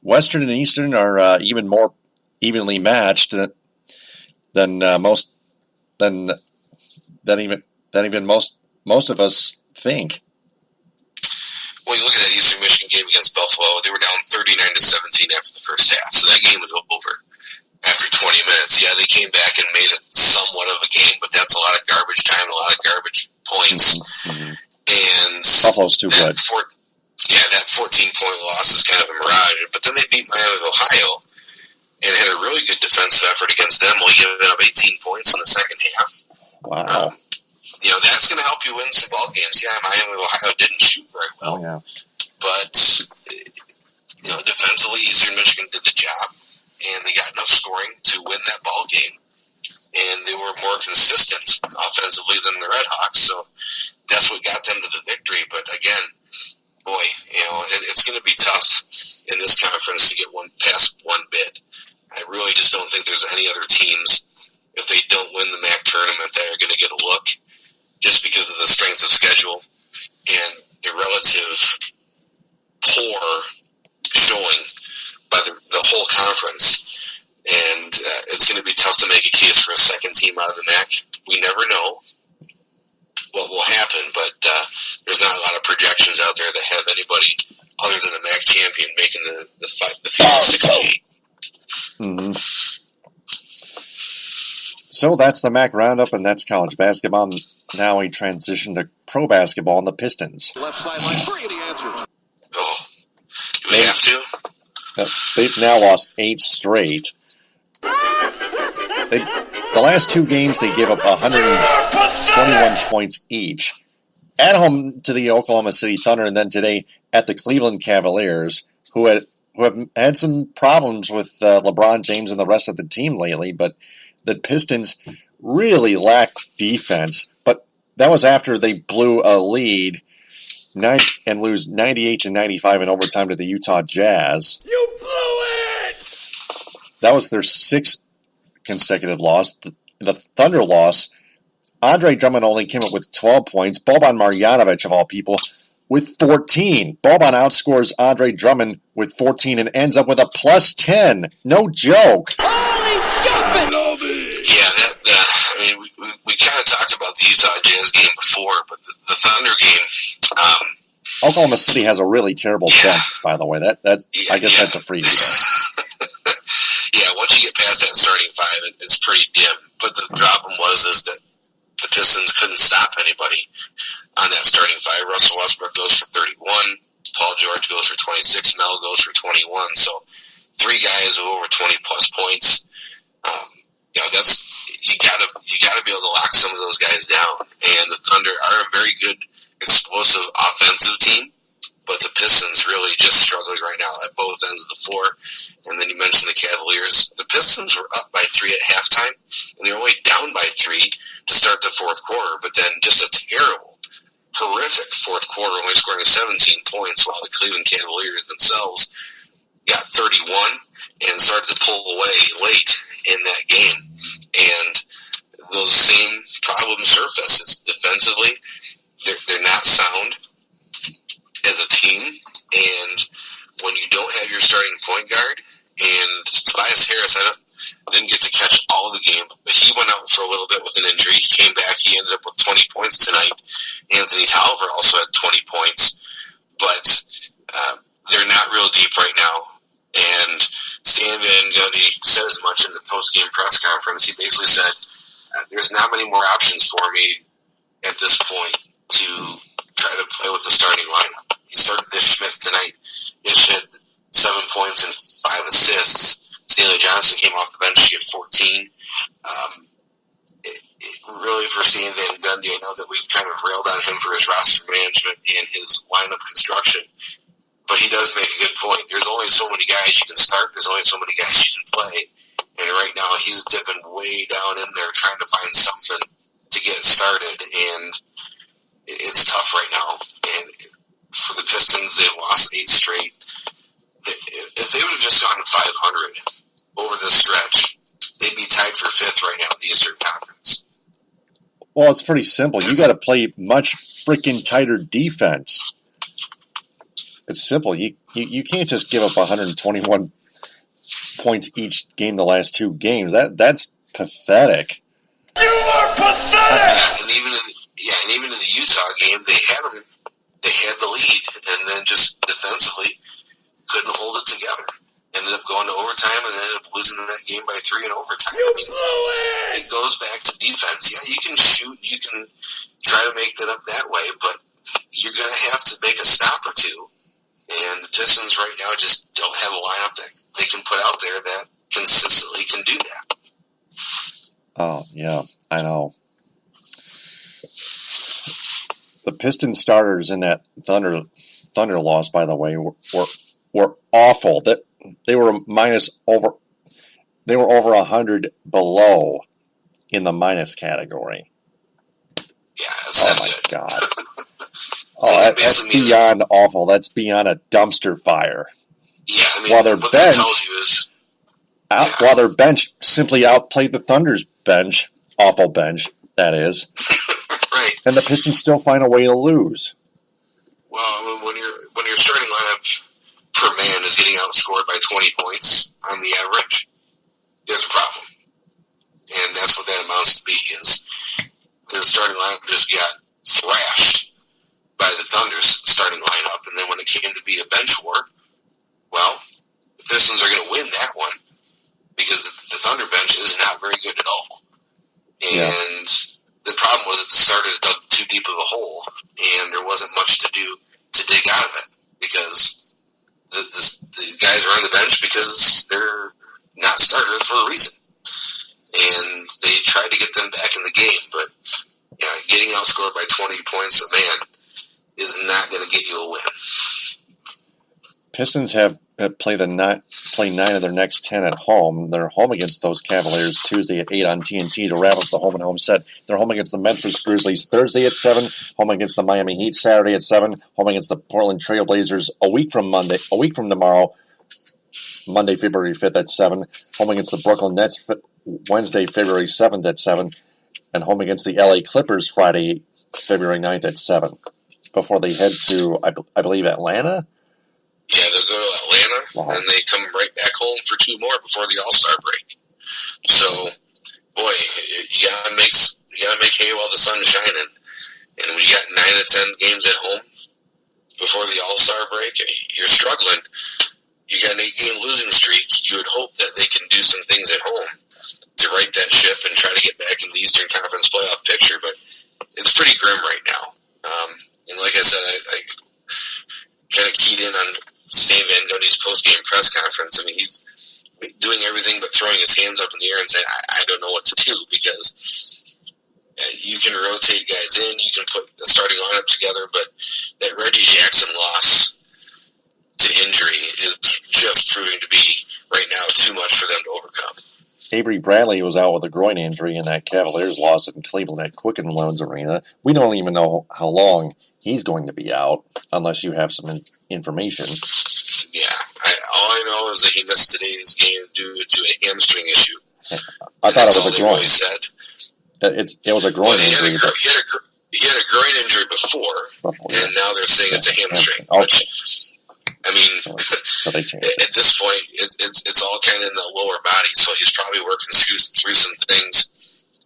Western and Eastern are even more evenly matched than most of us think. Well, you look at that Eastern Michigan game against Buffalo; they were down 39-17 after the first half, so that game was over after 20 minutes. Yeah, they came back and made it somewhat of a game, but that's a lot of garbage time, a lot of garbage points. Mm-hmm. And Buffalo's too good. That 14-point loss is kind of a mirage. But then they beat Miami, Ohio, and had a really good defensive effort against them, only giving up 18 points in the second half. Wow. That's going to help you win some ball games. Yeah, Miami, Ohio didn't shoot very well. Oh, yeah. But, defensively, Eastern Michigan did the job, and they got enough scoring to win that ball game. And they were more consistent offensively than the Redhawks, so that's what got them to the victory. But again, boy, it's going to be tough in this conference to get past one bid. I really just don't think there's any other teams, if they don't win the MAC tournament, that are going to get a look, just because of the strength of schedule and the relative poor showing by the whole conference. And it's going to be tough to make a case for a second team out of the MAC. We never know what will happen, but there's not a lot of projections out there that have anybody other than the MAC champion making the field of 68. Mm-hmm. So that's the MAC roundup, and that's college basketball. Now we transition to pro basketball and the Pistons. Left sideline, 3 of the answers. Oh, do we have to? They've now lost 8 straight. The last 2 games, they gave up 121 points each. At home to the Oklahoma City Thunder, and then today at the Cleveland Cavaliers, who have had some problems with LeBron James and the rest of the team lately, but the Pistons really lacked defense. But that was after they blew a lead and lose 98-95 in overtime to the Utah Jazz. You blew it! That was their 6th consecutive loss. The Thunder loss, Andre Drummond only came up with 12 points. Boban Marjanovic, of all people, with 14. Boban outscores Andre Drummond with 14 and ends up with a plus 10. No joke. Holy jumping! Yeah, we kind of talked about the Utah Jazz game before, but the Thunder game. Oklahoma City has a really terrible bench, by the way. I guess that's a freebie. Yeah, once you get past that starting 5, it's pretty dim. But the problem is that the Pistons couldn't stop anybody on that starting 5. Russell Westbrook goes for 31. Paul George goes for 26. Mel goes for 21. So 3 guys with over 20 plus points. You gotta be able to lock some of those guys down. And the Thunder are a very good, explosive offensive team, but the Pistons really just struggling right now at both ends of the floor. And then you mentioned the Cavaliers. The Pistons were up by 3 at halftime, and they were only down by 3 to start the fourth quarter. But then just a terrible, horrific fourth quarter, only scoring 17 points, while the Cleveland Cavaliers themselves got 31 and started to pull away late in that game. And those same problems surface. It's defensively, they're not sound as a team, and when you don't have your starting point guard, and Tobias Harris, I didn't get to catch all of the game, but he went out for a little bit with an injury. He came back. He ended up with with 20 points tonight. Anthony Tolliver also had 20 points. But they're not real deep right now. And Stan Van Gundy said as much in the post-game press conference. He basically said, there's not many more options for me at this point to try to play with the starting lineup. He started Ish Smith tonight. Ish had 7 points and 5 assists. Stanley Johnson came off the bench to get 14. Really, for Stan Van Gundy, I know that we kind of railed on him for his roster management and his lineup construction, but he does make a good point. There's only so many guys you can start. There's only so many guys you can play. And right now, he's dipping way down in there trying to find something to get started, and it's tough right now. And for the Pistons, they've lost 8 straight. If they would have just gone 500 over this stretch, they'd be tied for 5th right now in the Eastern Conference. Well, it's pretty simple. You got to play much freaking tighter defense. It's simple. You can't just give up 121 points each game the last 2 games. That's pathetic. You are pathetic! And even in the Utah game, they had the lead, and then just defensively couldn't hold it together. Ended up going to overtime and ended up losing that game by 3 in overtime. It goes back to defense. Yeah, you can shoot, you can try to make that up that way, but you're going to have to make a stop or two. And the Pistons right now just don't have a lineup that they can put out there that consistently can do that. Oh, yeah, I know. The Pistons starters in that Thunder loss, by the way, were awful. They were over 100 below in the minus category. Yeah, that's oh my good. God. That's beyond awful. That's beyond a dumpster fire. Yeah, I mean, while their what bench, that tells you is... while their bench simply outplayed the Thunder's bench, awful bench, that is. Right. And the Pistons still find a way to lose. Well, I mean, when your starting lineup per man is getting outscored by 20 points on the average, there's a problem. And that's what that amounts to be, is their starting lineup just got thrashed by the Thunder's starting lineup. And then when it came to be a bench war, well, the Pistons are going to win that one because the Thunder bench is not very good at all. And the problem was that the starters dug too deep of a hole, and there wasn't much to do to dig out of it because the guys are on the bench because they're not starters for a reason. And they tried to get them back in the game, but getting outscored by 20 points a man is not going to get you a win. Pistons have play 9 of their next 10 at home. They're home against those Cavaliers Tuesday at 8 on TNT to wrap up the home-and-home set. They're home against the Memphis Grizzlies Thursday at 7, home against the Miami Heat Saturday at 7, home against the Portland Trail Blazers a week from tomorrow, Monday, February 5th at 7, home against the Brooklyn Nets Wednesday, February 7th at 7, and home against the LA Clippers Friday, February 9th at 7, before they head to, I believe, Atlanta? Yeah, they'll go to Atlanta, and they come right back home for 2 more before the All-Star break. So, boy, you gotta make hay while the sun's shining. And when you got 9 to 10 games at home before the All-Star break, you're struggling. You got an 8-game losing streak. You would hope that they can do some things at home to right that ship and try to get back into the Eastern Conference playoff picture, but it's pretty grim right now. And like I said, I kind of keyed in on Stan Van Gundy's post-game press conference. I mean, he's doing everything but throwing his hands up in the air and saying, I don't know what to do, because you can rotate guys in, you can put the starting lineup together, but that Reggie Jackson loss to injury is just proving to be, right now, too much for them to overcome. Avery Bradley was out with a groin injury in that Cavaliers loss in Cleveland at Quicken Loans Arena. We don't even know how long he's going to be out, unless you have some information. Yeah, all I know is that he missed today's game due to a hamstring issue. I thought it was a groin. Really said. It was a groin injury. He had a groin injury before, and now they're saying it's a hamstring. Okay. Which, I mean, so they changed it. At this point, it's all kind of in the lower body, so he's probably working through some things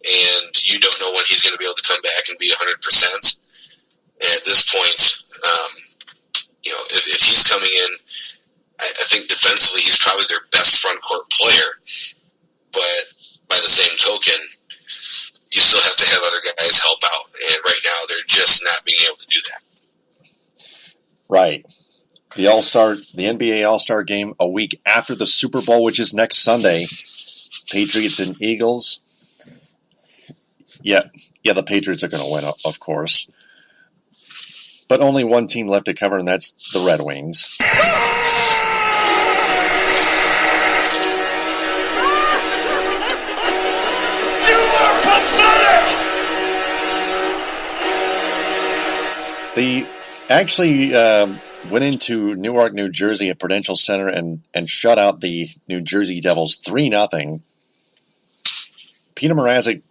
and you don't know when he's going to be able to come back and be 100%. At this point, if he's coming in, I think defensively he's probably their best front court player. But by the same token, you still have to have other guys help out. And right now they're just not being able to do that. Right. The NBA All-Star game a week after the Super Bowl, which is next Sunday. Patriots and Eagles. Yeah, the Patriots are going to win, of course. But only one team left to cover, and that's the Red Wings. You are pathetic! They actually went into Newark, New Jersey at Prudential Center and shut out the New Jersey Devils 3-0. Peter Mrazek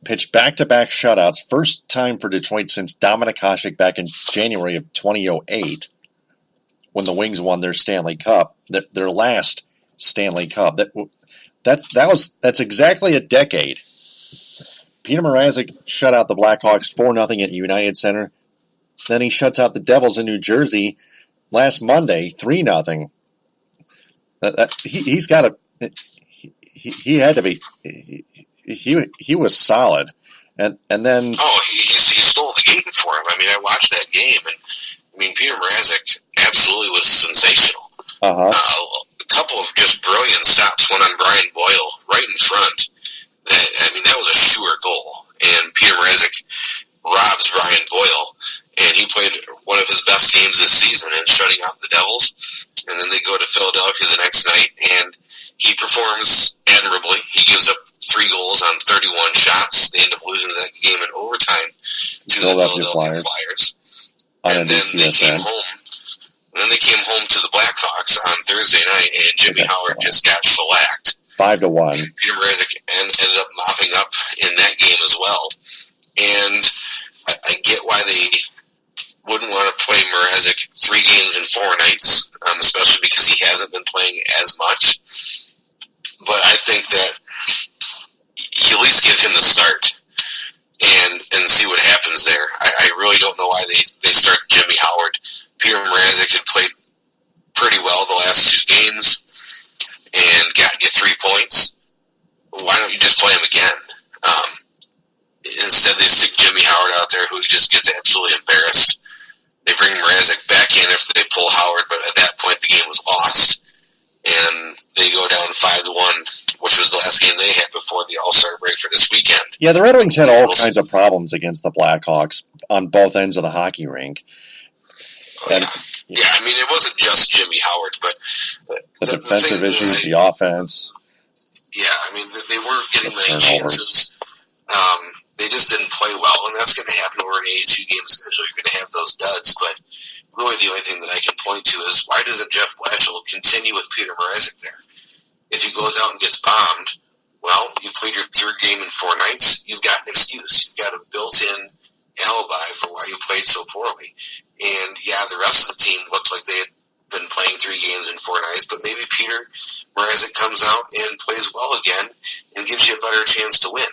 pitched back-to-back shutouts, first time for Detroit since Dominik Hasek back in January of 2008 when the Wings won their Stanley Cup, their last Stanley Cup. That's exactly a decade. Peter Mrazek shut out the Blackhawks 4-0 at United Center. Then he shuts out the Devils in New Jersey last Monday 3-0. He's got to. He had to be. He was solid, and then he stole the game for him. I mean, I watched that game, and Peter Mrazek absolutely was sensational. A couple of just brilliant stops, one on Brian Boyle right in front. That was a sure goal, and Peter Mrazek robs Brian Boyle, and he played one of his best games this season in shutting out the Devils. And then they go to Philadelphia the next night, and he performs admirably. He gives up 3 goals on 31 shots. They end up losing that game in overtime to the Philadelphia Flyers. And then they came home. And then they came home to the Blackhawks on Thursday night, and Jimmy Howard just got shellacked. 5-1. Peter Mrazek ended up mopping up in that game as well. And I get why they wouldn't want to play Mrazek 3 games in 4 nights, especially because he hasn't been playing as much. But I think that you at least give him the start and see what happens there. I really don't know why they started Jimmy Howard. Peter Mrazek had played pretty well the last 2 games and gotten you 3 points. Why don't you just play him again? Instead, they stick Jimmy Howard out there, who just gets absolutely embarrassed. They bring Mrazek back in after they pull Howard, but at that point, the game was lost. And they go down 5-1, which was the last game they had before the All-Star break for this weekend. Yeah, the Red Wings had all kinds of problems against the Blackhawks on both ends of the hockey rink. It wasn't just Jimmy Howard, but the defensive issues, the offense. Yeah, they weren't getting many chances. They just didn't play well, and that's going to happen over an 82-game schedule. You're going to have those duds, but really the only thing that I can point to is why doesn't Jeff Blashill continue with Peter Mrazek there? If he goes out and gets bombed, well, you played your 3rd game in 4 nights, you've got an excuse. You've got a built-in alibi for why you played so poorly. And, the rest of the team looked like they had been playing 3 games in 4 nights, but maybe Peter Mrazek comes out and plays well again and gives you a better chance to win.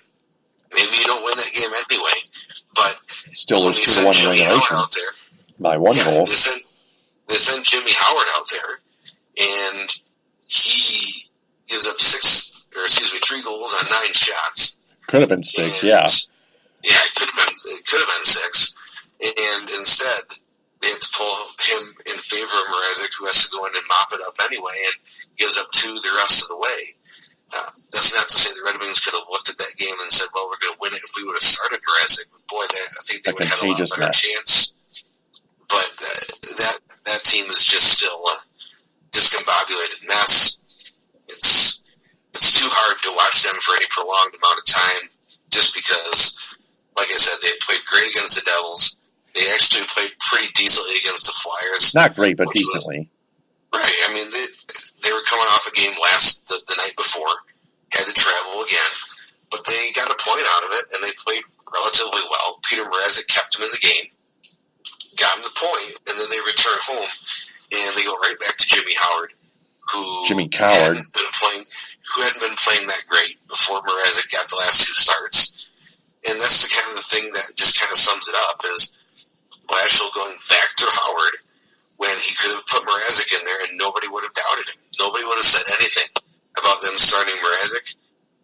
Maybe you don't win that game anyway, but still lose 2-1 regulation by 1 goal. They sent Jimmy Howard out there, and he gives up 3 goals on 9 shots. Could have been 6, Yeah, it could have been 6, and instead they have to pull him in favor of Mrazek, who has to go in and mop it up anyway, and gives up 2 the rest of the way. That's not to say the Red Wings could have looked at that game and said, well, we're going to win it if we would have started Mrazek. But boy, I think they would have had a lot better chance. But that team is just still a discombobulated mess. It's too hard to watch them for any prolonged amount of time just because, like I said, they played great against the Devils. They actually played pretty decently against the Flyers. Not great, but decently. Right. They were coming off a game the night before, had to travel again, but they got a point out of it, and they played relatively well. Peter Mrazek kept them in the game, got them the point, and then they return home, and they go right back to Jimmy Howard, who hadn't been playing who hadn't been playing that great before Mrazek got the last 2 starts. And that's the kind of the thing that just kind of sums it up, is Blashill going back to Howard when he could have put Mrazek in there and nobody would have doubted him. Nobody would have said anything about them starting Mrazek.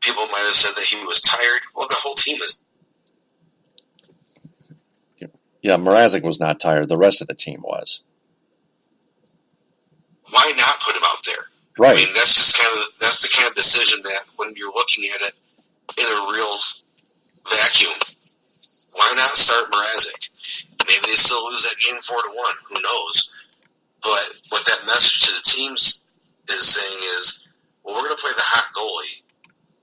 People might have said that he was tired. Well, the whole team is. Yeah, Mrazek was not tired. The rest of the team was. Why not put him out there? Right. I mean, that's the kind of decision that when you're looking at it in a real vacuum, why not start Mrazek? Maybe they still lose that game 4-1. Who knows? But what that message to the teams is saying is, well, we're going to play the hot goalie,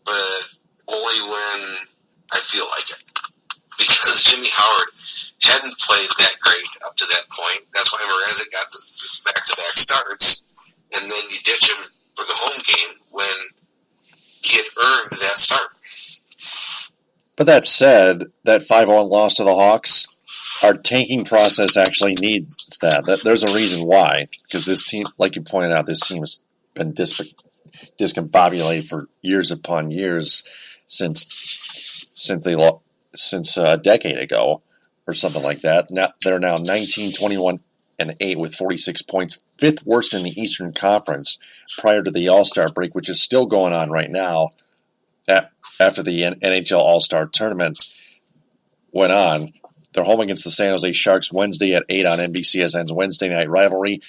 but only when I feel like it. Because Jimmy Howard hadn't played that great up to that point. That's why Mrazek got the back-to-back starts, and then you ditch him for the home game when he had earned that start. But that said, that 5-1 loss to the Hawks, our tanking process actually needs that. There's a reason why. Because this team, like you pointed out, this team has been discombobulated for years upon years since a decade ago or something like that. Now they're now 19, 21, and 8 with 46 points, 5th worst in the Eastern Conference prior to the All-Star break, which is still going on right now after the NHL All-Star Tournament went on. They're home against the San Jose Sharks Wednesday at 8 on NBCSN's Wednesday Night Rivalry.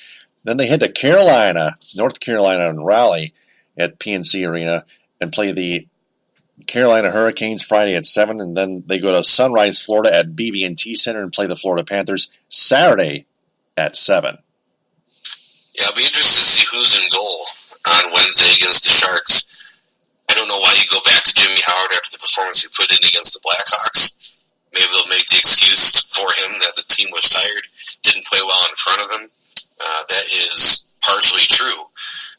Then they head to Carolina, North Carolina, and Raleigh at PNC Arena and play the Carolina Hurricanes Friday at 7, and then they go to Sunrise, Florida at BB&T Center and play the Florida Panthers Saturday at 7. Yeah, I'll be interested to see who's in goal on Wednesday against the Sharks. I don't know why you go back to Jimmy Howard after the performance he put in against the Blackhawks. Maybe they'll make the excuse for him that the team was tired, didn't play well in front of him. That is partially true.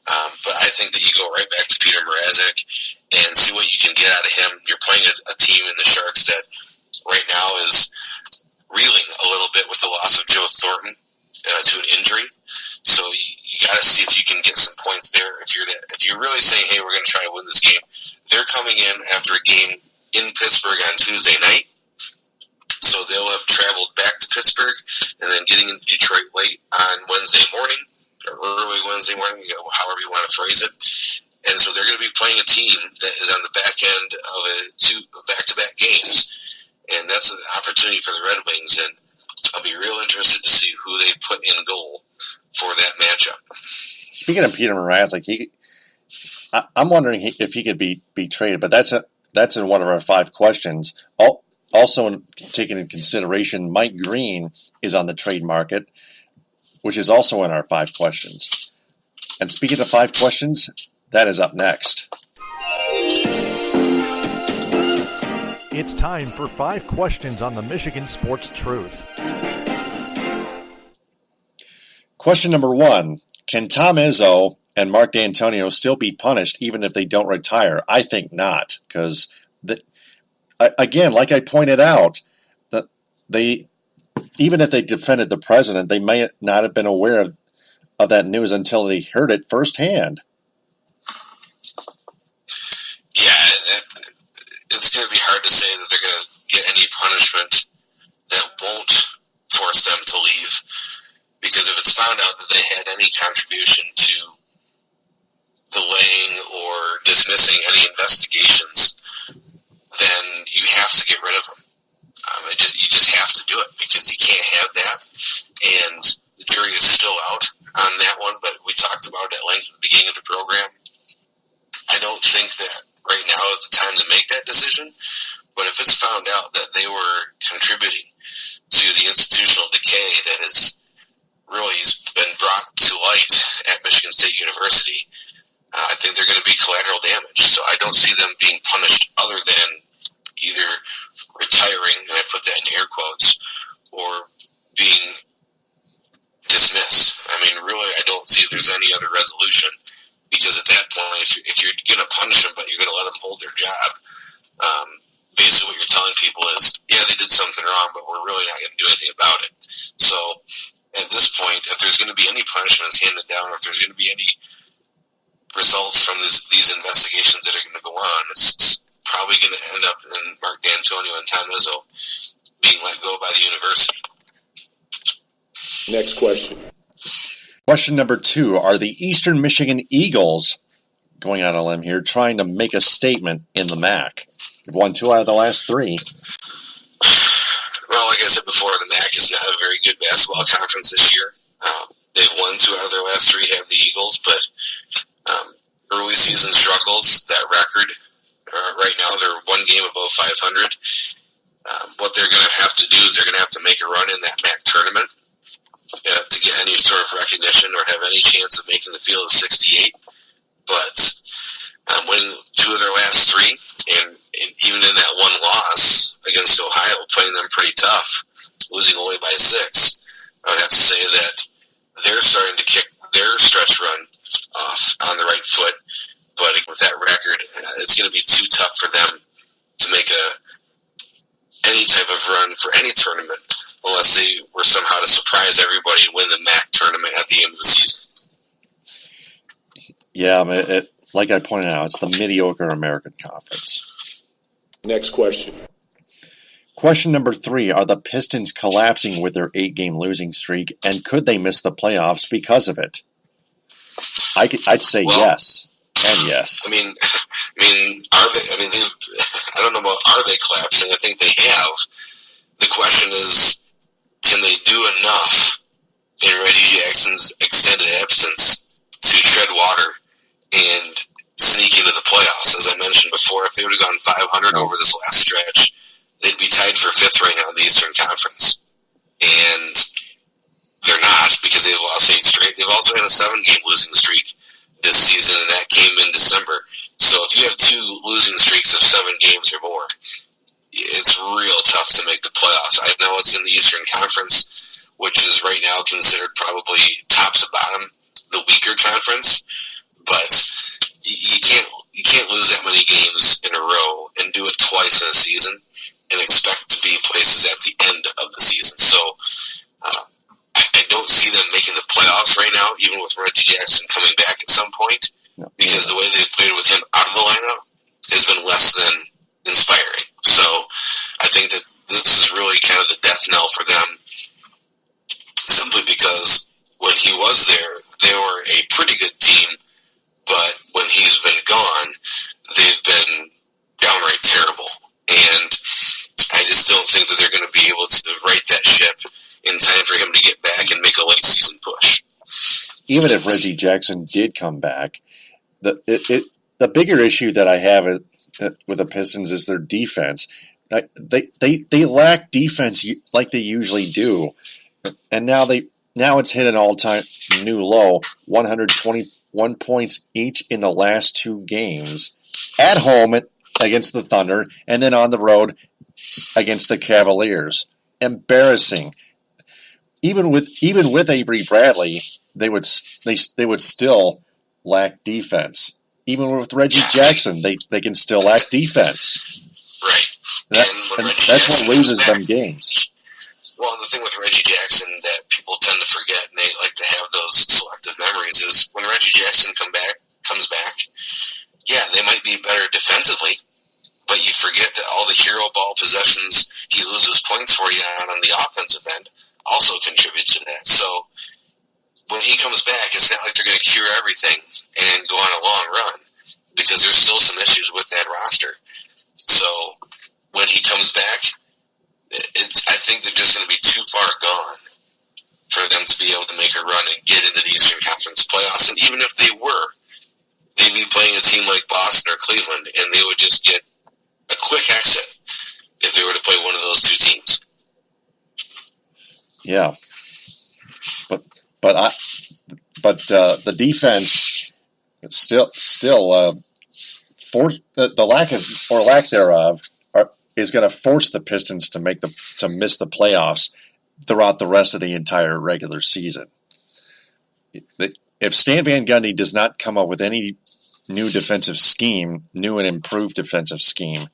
But I think that you go right back to Peter Mrazek and see what you can get out of him. You're playing a team in the Sharks that right now is reeling a little bit with the loss of Joe Thornton to an injury. So you got to see if you can get some points there. If you're really saying, hey, we're going to try to win this game, they're coming in after a game in Pittsburgh on Tuesday night. So they'll have traveled back to Pittsburgh and then getting into Detroit late on Wednesday morning, or early Wednesday morning, however you want to phrase it. And so they're going to be playing a team that is on the back end of two back-to-back games. And that's an opportunity for the Red Wings. And I'll be real interested to see who they put in goal for that matchup. Speaking of Peter Mrazek, I'm wondering if he could be traded, but that's in one of our 5 questions. Also, taking into consideration, Mike Green is on the trade market, which is also in our 5 questions. And speaking of 5 questions, that is up next. It's time for 5 questions on the Michigan Sports Truth. Question number 1. Can Tom Izzo and Mark Dantonio still be punished even if they don't retire? I think not, because again, like I pointed out, that even if they defended the president, they may not have been aware of that news until they heard it firsthand. Yeah, it's going to be hard to say that they're going to get any punishment that won't force them to leave, because if it's found out that they had any contribution to delaying or dismissing any investigations, then you have to get rid of them. You just have to do it, because you can't have that. And the jury is still out on that one, but we talked about it at length at the beginning of the program. I don't think that right now is the time to make that decision, but if it's found out that they were contributing to the institutional decay that has really been brought to light at Michigan State University, I think they're going to be collateral damage. So I don't see them being punished other than either retiring, and I put that in air quotes, or being dismissed. I mean, really, I don't see if there's any other resolution, because at that point, if you're going to punish them, but you're going to let them hold their job, basically what you're telling people is, yeah, they did something wrong, but we're really not going to do anything about it. So, at this point, if there's going to be any punishments handed down, or if there's going to be any results from these investigations that are going to go on, it's probably going to end up in Mark Dantonio and Tom Izzo being let go by the university. Next question. Question number 2. Are the Eastern Michigan Eagles, going on a limb here, trying to make a statement in the MAC? They've won 2 out of the last 3. Well, like I said before, the MAC is not a very good basketball conference this year. They've won 2 out of their last 3, have the Eagles, but early season struggles, that record. Right now, they're 1 game above 500. What they're going to have to do is they're going to have to make a run in that MAC tournament to get any sort of recognition or have any chance of making the field of 68. But winning 2 of their last 3, and even in that 1 loss against Ohio, playing them pretty tough, losing only by 6, I would have to say that they're starting to kick their stretch run off on the right foot. But with that record, it's going to be too tough for them to make any type of run for any tournament unless they were somehow to surprise everybody and win the MAC tournament at the end of the season. Yeah, like I pointed out, it's the mediocre American Conference. Next question. Question number 3. Are the Pistons collapsing with their 8-game losing streak, and could they miss the playoffs because of it? I'd say yes. And yes. I mean, are they? I mean, I don't know about are they collapsing. I think they have. The question is, can they do enough in Reggie Jackson's extended absence to tread water and sneak into the playoffs? As I mentioned before, if they would have gone 500 over this last stretch, they'd be tied for 5th right now in the Eastern Conference. And they're not, because they've lost 8 straight. They've also had a 7-game losing streak this season, and that came in December. So if you have 2 losing streaks of 7 games or more, it's real tough to make the playoffs. I know it's in the Eastern Conference, which is right now considered probably top to bottom, the weaker conference, but you can't lose that many games in a row and do it twice in a season and expect to be places at the end of the season. So I don't see them making the playoffs right now, even with Reggie Jackson coming back at some point, because the way they've played with him out of the lineup has been less than inspiring. So I think that this is really kind of the death knell for them, simply because when he was there, they were a pretty good team, but when he's been gone, they've been downright terrible. And I just don't think that they're going to be able to right that ship in time for him to get back and make a late season push. Even if Reggie Jackson did come back, the bigger issue that I have with the Pistons is their defense. They lack defense like they usually do, and now it's hit an all-time new low, 121 points each in the last 2 games, at home against the Thunder, and then on the road against the Cavaliers. Embarrassing. Even with Avery Bradley, they would still lack defense. Even with Reggie Jackson, they can still lack defense. Right. That's what loses them games. Well, the thing with Reggie Jackson that people tend to forget, and they like to have those selective memories, is when Reggie Jackson comes back, yeah, they might be better defensively, but you forget that all the hero ball possessions he loses points for you on the offensive end also contribute to that. So when he comes back, it's not like they're going to cure everything and go on a long run, because there's still some issues with that roster. So when he comes back, I think they're just going to be too far gone for them to be able to make a run and get into the Eastern Conference playoffs. And even if they were, they'd be playing a team like Boston or Cleveland, and they would just get a quick exit if they were to play one of those 2 teams. Yeah, but the defense still the lack thereof is going to force the Pistons to miss the playoffs throughout the rest of the entire regular season. If Stan Van Gundy does not come up with any new and improved defensive scheme,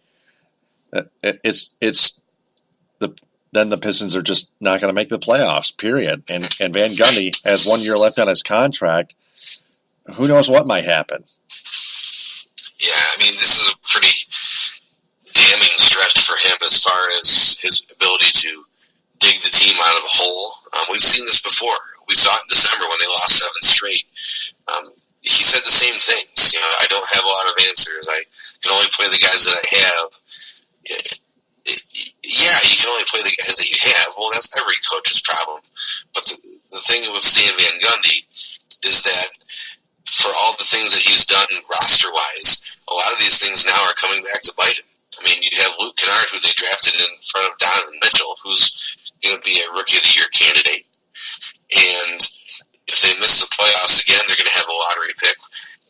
then the Pistons are just not going to make the playoffs, period. And Van Gundy has 1 year left on his contract. who knows what might happen. Yeah, I mean, this is a pretty damning stretch for him as far as his ability to dig the team out of a hole. We've seen this before. We saw it in December when they lost 7 straight. He said the same things. You know, I don't have a lot of answers. I can only play the guys that I have. Yeah, you can only play the guys that you have. Well, that's every coach's problem. But the thing with Stan Van Gundy is that for all the things that he's done roster-wise, a lot of these things now are coming back to bite him. I mean, you have Luke Kennard, who they drafted in front of Donovan Mitchell, who's going to be a Rookie of the Year candidate. And if they miss the playoffs again, they're going to have a lottery pick.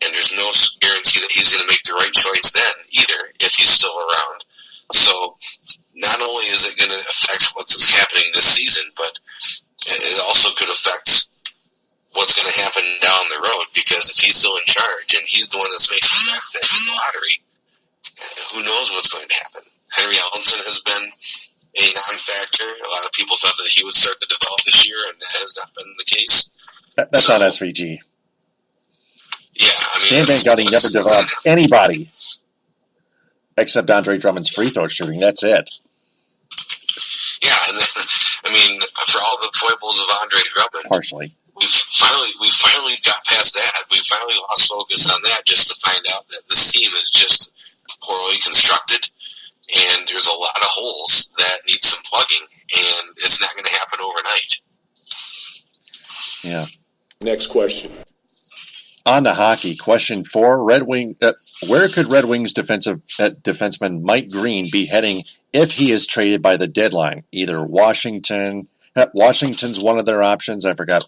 And there's no guarantee that he's going to make the right choice then either, if he's still around. So not only is it going to affect what's happening this season, but it also could affect what's going to happen down the road, because if he's still in charge and he's the one that's making the draft pick in the lottery, who knows what's going to happen. Henry Ellenson has been a non-factor. A lot of people thought that he would start to develop this year, and that has not been the case. That's not SVG. Yeah, I mean, Stan Van Gundy never developed anybody except Andre Drummond's free throw shooting. That's it. Yeah, and then, I mean, for all the foibles of Andre Drummond, Partially. we finally got past that. We finally lost focus on that just to find out that this team is just poorly constructed, and there's a lot of holes that need some plugging, and it's not going to happen overnight. Yeah. Next question. On to hockey. Question 4. Where could Red Wings defenseman Mike Green be heading if he is traded by the deadline? Either Washington. Washington's one of their options. I forgot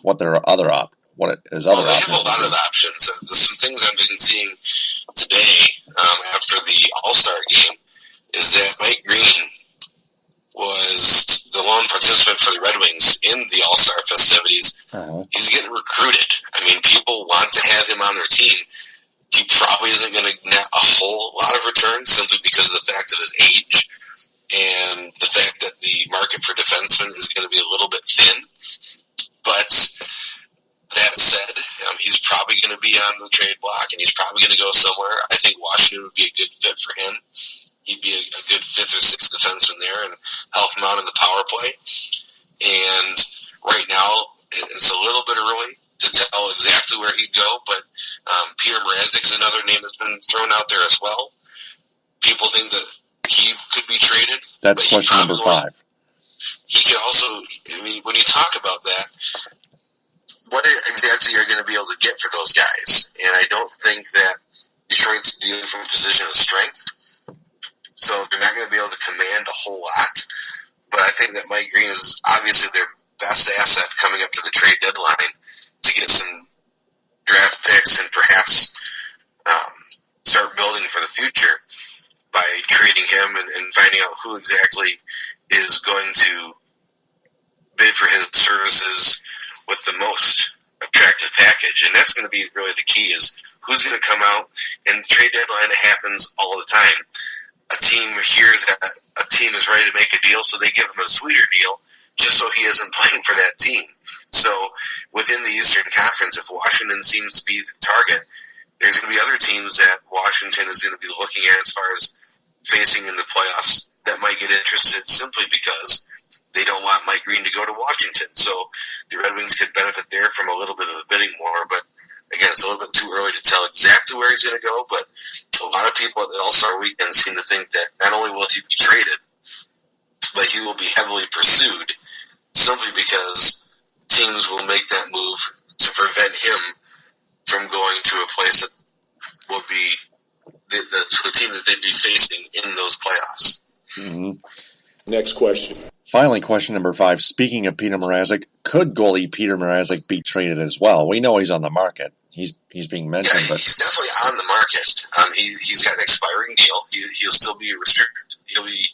what their other what his other options. They have a lot of options. There's some things I've been seeing today after the All-Star game is that Mike Green was the lone participant for the Red Wings in the All-Star festivities. Uh-huh. He's getting recruited. I mean, people want to have him on their team. He probably isn't going to net a whole lot of return simply because of the fact of his age and the fact that the market for defensemen is going to be a little bit thin. But that said, he's probably going to be on the trade block, and he's probably going to go somewhere. I think Washington would be a good fit for him. He'd be a good 5th or 6th defenseman there and help him out in the power play. And right now, it's a little bit early to tell exactly where he'd go, but Peter Mrazek's another name that's been thrown out there as well. People think that he could be traded. That's question number 5. He could also, I mean, when you talk about that, what exactly are you going to be able to get for those guys? And I don't think that Detroit's dealing from a position of strength, so they're not going to be able to command a whole lot. But I think that Mike Green is obviously their best asset coming up to the trade deadline to get some draft picks and perhaps start building for the future by trading him and finding out who exactly is going to bid for his services with the most attractive package. And that's going to be really the key, is who's going to come out. And the trade deadline happens all the time. A team hears that a team is ready to make a deal, so they give him a sweeter deal just so he isn't playing for that team. So within the Eastern Conference, if Washington seems to be the target, there's going to be other teams that Washington is going to be looking at as far as facing in the playoffs that might get interested simply because they don't want Mike Green to go to Washington. So the Red Wings could benefit there from a little bit of the bidding war, but again, it's a little bit too early to tell exactly where he's going to go, but a lot of people at the All-Star Weekend seem to think that not only will he be traded, but he will be heavily pursued simply because teams will make that move to prevent him from going to a place that will be the team that they'd be facing in those playoffs. Mm-hmm. Next question. Finally, question number 5. Speaking of Peter Mrazek, could goalie Peter Mrazek be traded as well? We know he's on the market. He's being mentioned, but he's definitely on the market. He's got an expiring deal. He'll still be restricted. He'll be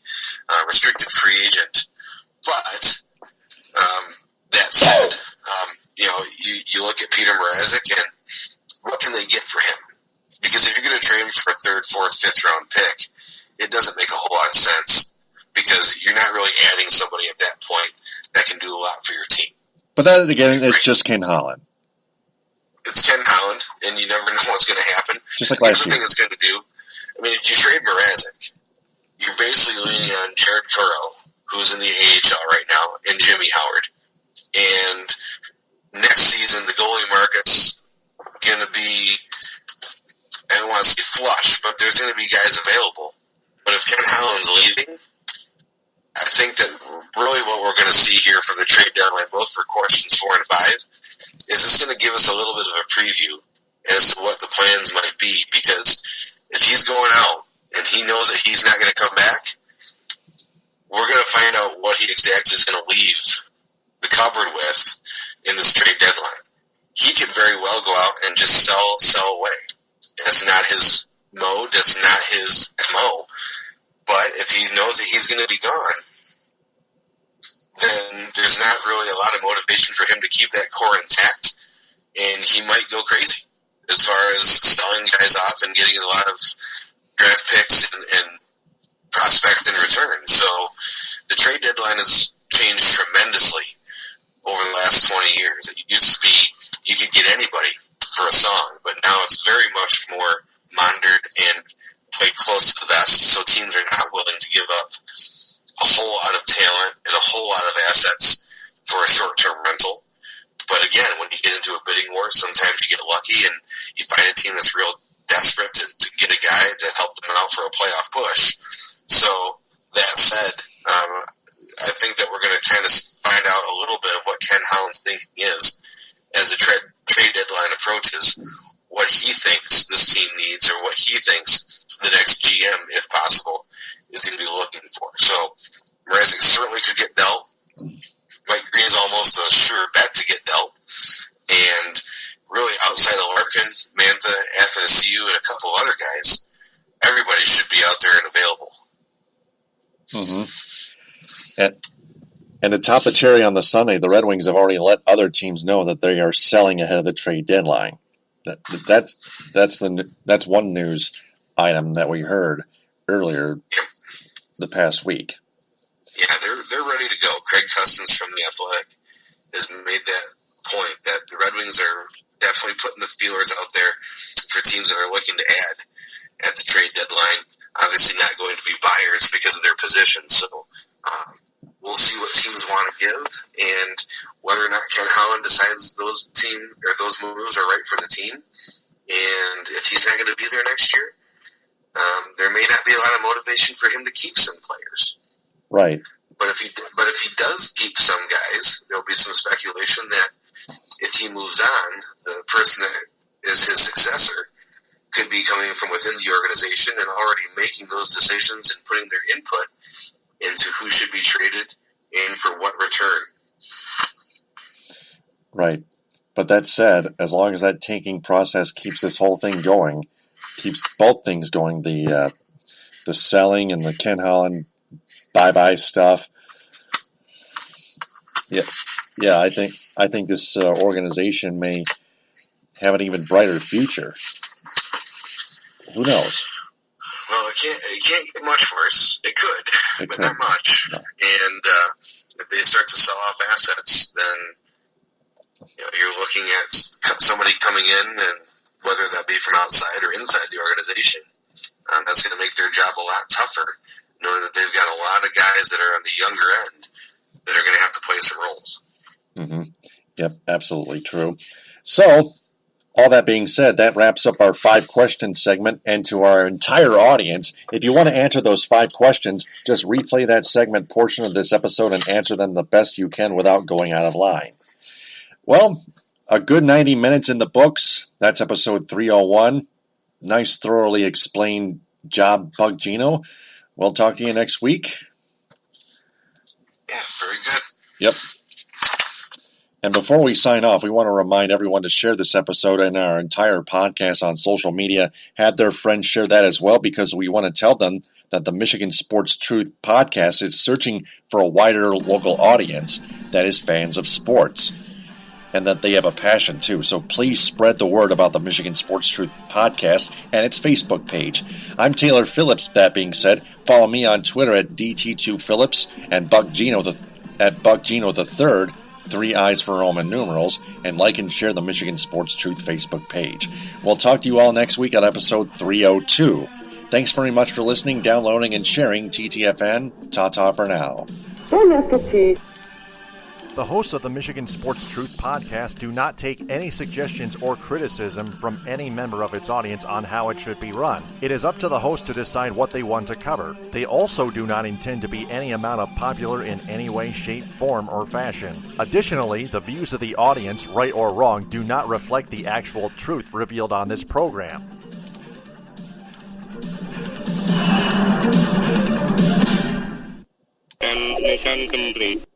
restricted free agent. But that said, you look at Peter Mrazek and what can they get for him? Because if you're going to trade him for a 3rd, 4th, 5th round pick, it doesn't make a whole lot of sense because you're not really adding somebody at that point that can do a lot for your team. But that again, it's just Ken Holland. it's Ken Holland, and you never know what's going to happen. Just like last year. The thing it's going to do, I mean, if you trade Mrazek, you're basically leaning on Jared Correll, who's in the AHL right now, and Jimmy Howard. And next season, the goalie market's going to be, I don't want to say flush, but there's going to be guys available. But if Ken Holland's leaving, I think that really what we're going to see here from the trade deadline, both for questions 4 and 5, is this going to give us a little bit of a preview as to what the plans might be. Because if he's going out and he knows that he's not going to come back, we're going to find out what he exactly is going to leave the cupboard with in this trade deadline. He could very well go out and just sell away. That's not his mode. That's not his MO. But if he knows that he's going to be gone, then there's not really a lot of motivation for him to keep that core intact, and he might go crazy as far as selling guys off and getting a lot of draft picks and prospect in return. So the trade deadline has changed tremendously over the last 20 years. It used to be you could get anybody for a song, but now it's very much more monitored and played close to the vest, so teams are not willing to give up a whole lot of talent and a whole lot of assets for a short-term rental. But again, when you get into a bidding war, sometimes you get lucky and you find a team that's real desperate to get a guy to help them out for a playoff push. So that said, I think that we're going to kind of find out a little bit of what Ken Holland's thinking is as the trade deadline approaches, what he thinks this team needs or what he thinks the next GM, if possible, is going to be looking for. So Mrazek certainly could get dealt. Mike Green's almost a sure bet to get dealt. And really outside of Larkin, Mantha, FSU, and a couple other guys, everybody should be out there and available. Mm-hmm. And to top the cherry on the Sunday, the Red Wings have already let other teams know that they are selling ahead of the trade deadline. That's one news item that we heard earlier the past week. Yeah, they're ready to go. Craig Custance from The Athletic has made that point that the Red Wings are definitely putting the feelers out there for teams that are looking to add at the trade deadline. Obviously not going to be buyers because of their position. So we'll see what teams want to give and whether or not Ken Holland decides those moves are right for the team. And if he's not going to be there next year, there may not be a lot of motivation for him to keep some players. Right. But if he does keep some guys, there'll be some speculation that if he moves on, the person that is his successor could be coming from within the organization and already making those decisions and putting their input into who should be traded and for what return. Right. But that said, as long as that tanking process keeps this whole thing going, keeps both things going, the selling and the Ken Holland bye-bye stuff. Yeah. I think this organization may have an even brighter future. Who knows? Well, it can't get much worse. It could, but not much. No. And if they start to sell off assets, then you're looking at somebody coming in, and whether that be from outside or inside the organization, that's going to make their job a lot tougher, knowing that they've got a lot of guys that are on the younger end that are going to have to play some roles. Mm-hmm. Yep, absolutely true. So, all that being said, that wraps up our 5-question segment. And to our entire audience, if you want to answer those 5 questions, just replay that segment portion of this episode and answer them the best you can without going out of line. Well, a good 90 minutes in the books. That's episode 301. Nice, thoroughly explained job, Bug Geno. We'll talk to you next week. Yeah, very good. Yep. And before we sign off, we want to remind everyone to share this episode and our entire podcast on social media. Have their friends share that as well, because we want to tell them that the Michigan Sports Truth podcast is searching for a wider local audience that is fans of sports, and that they have a passion too. So please spread the word about the Michigan Sports Truth podcast and its Facebook page. I'm Taylor Phillips. That being said, follow me on Twitter at DT2Phillips and Buck Geno at Buck Geno III. 3 eyes for Roman numerals, and like and share the Michigan Sports Truth Facebook page. We'll talk to you all next week on episode 302. Thanks very much for listening, downloading, and sharing TTFN. Ta-ta for now. The hosts of the Michigan Sports Truth podcast do not take any suggestions or criticism from any member of its audience on how it should be run. It is up to the host to decide what they want to cover. They also do not intend to be any amount of popular in any way, shape, form, or fashion. Additionally, the views of the audience, right or wrong, do not reflect the actual truth revealed on this program. And mission complete.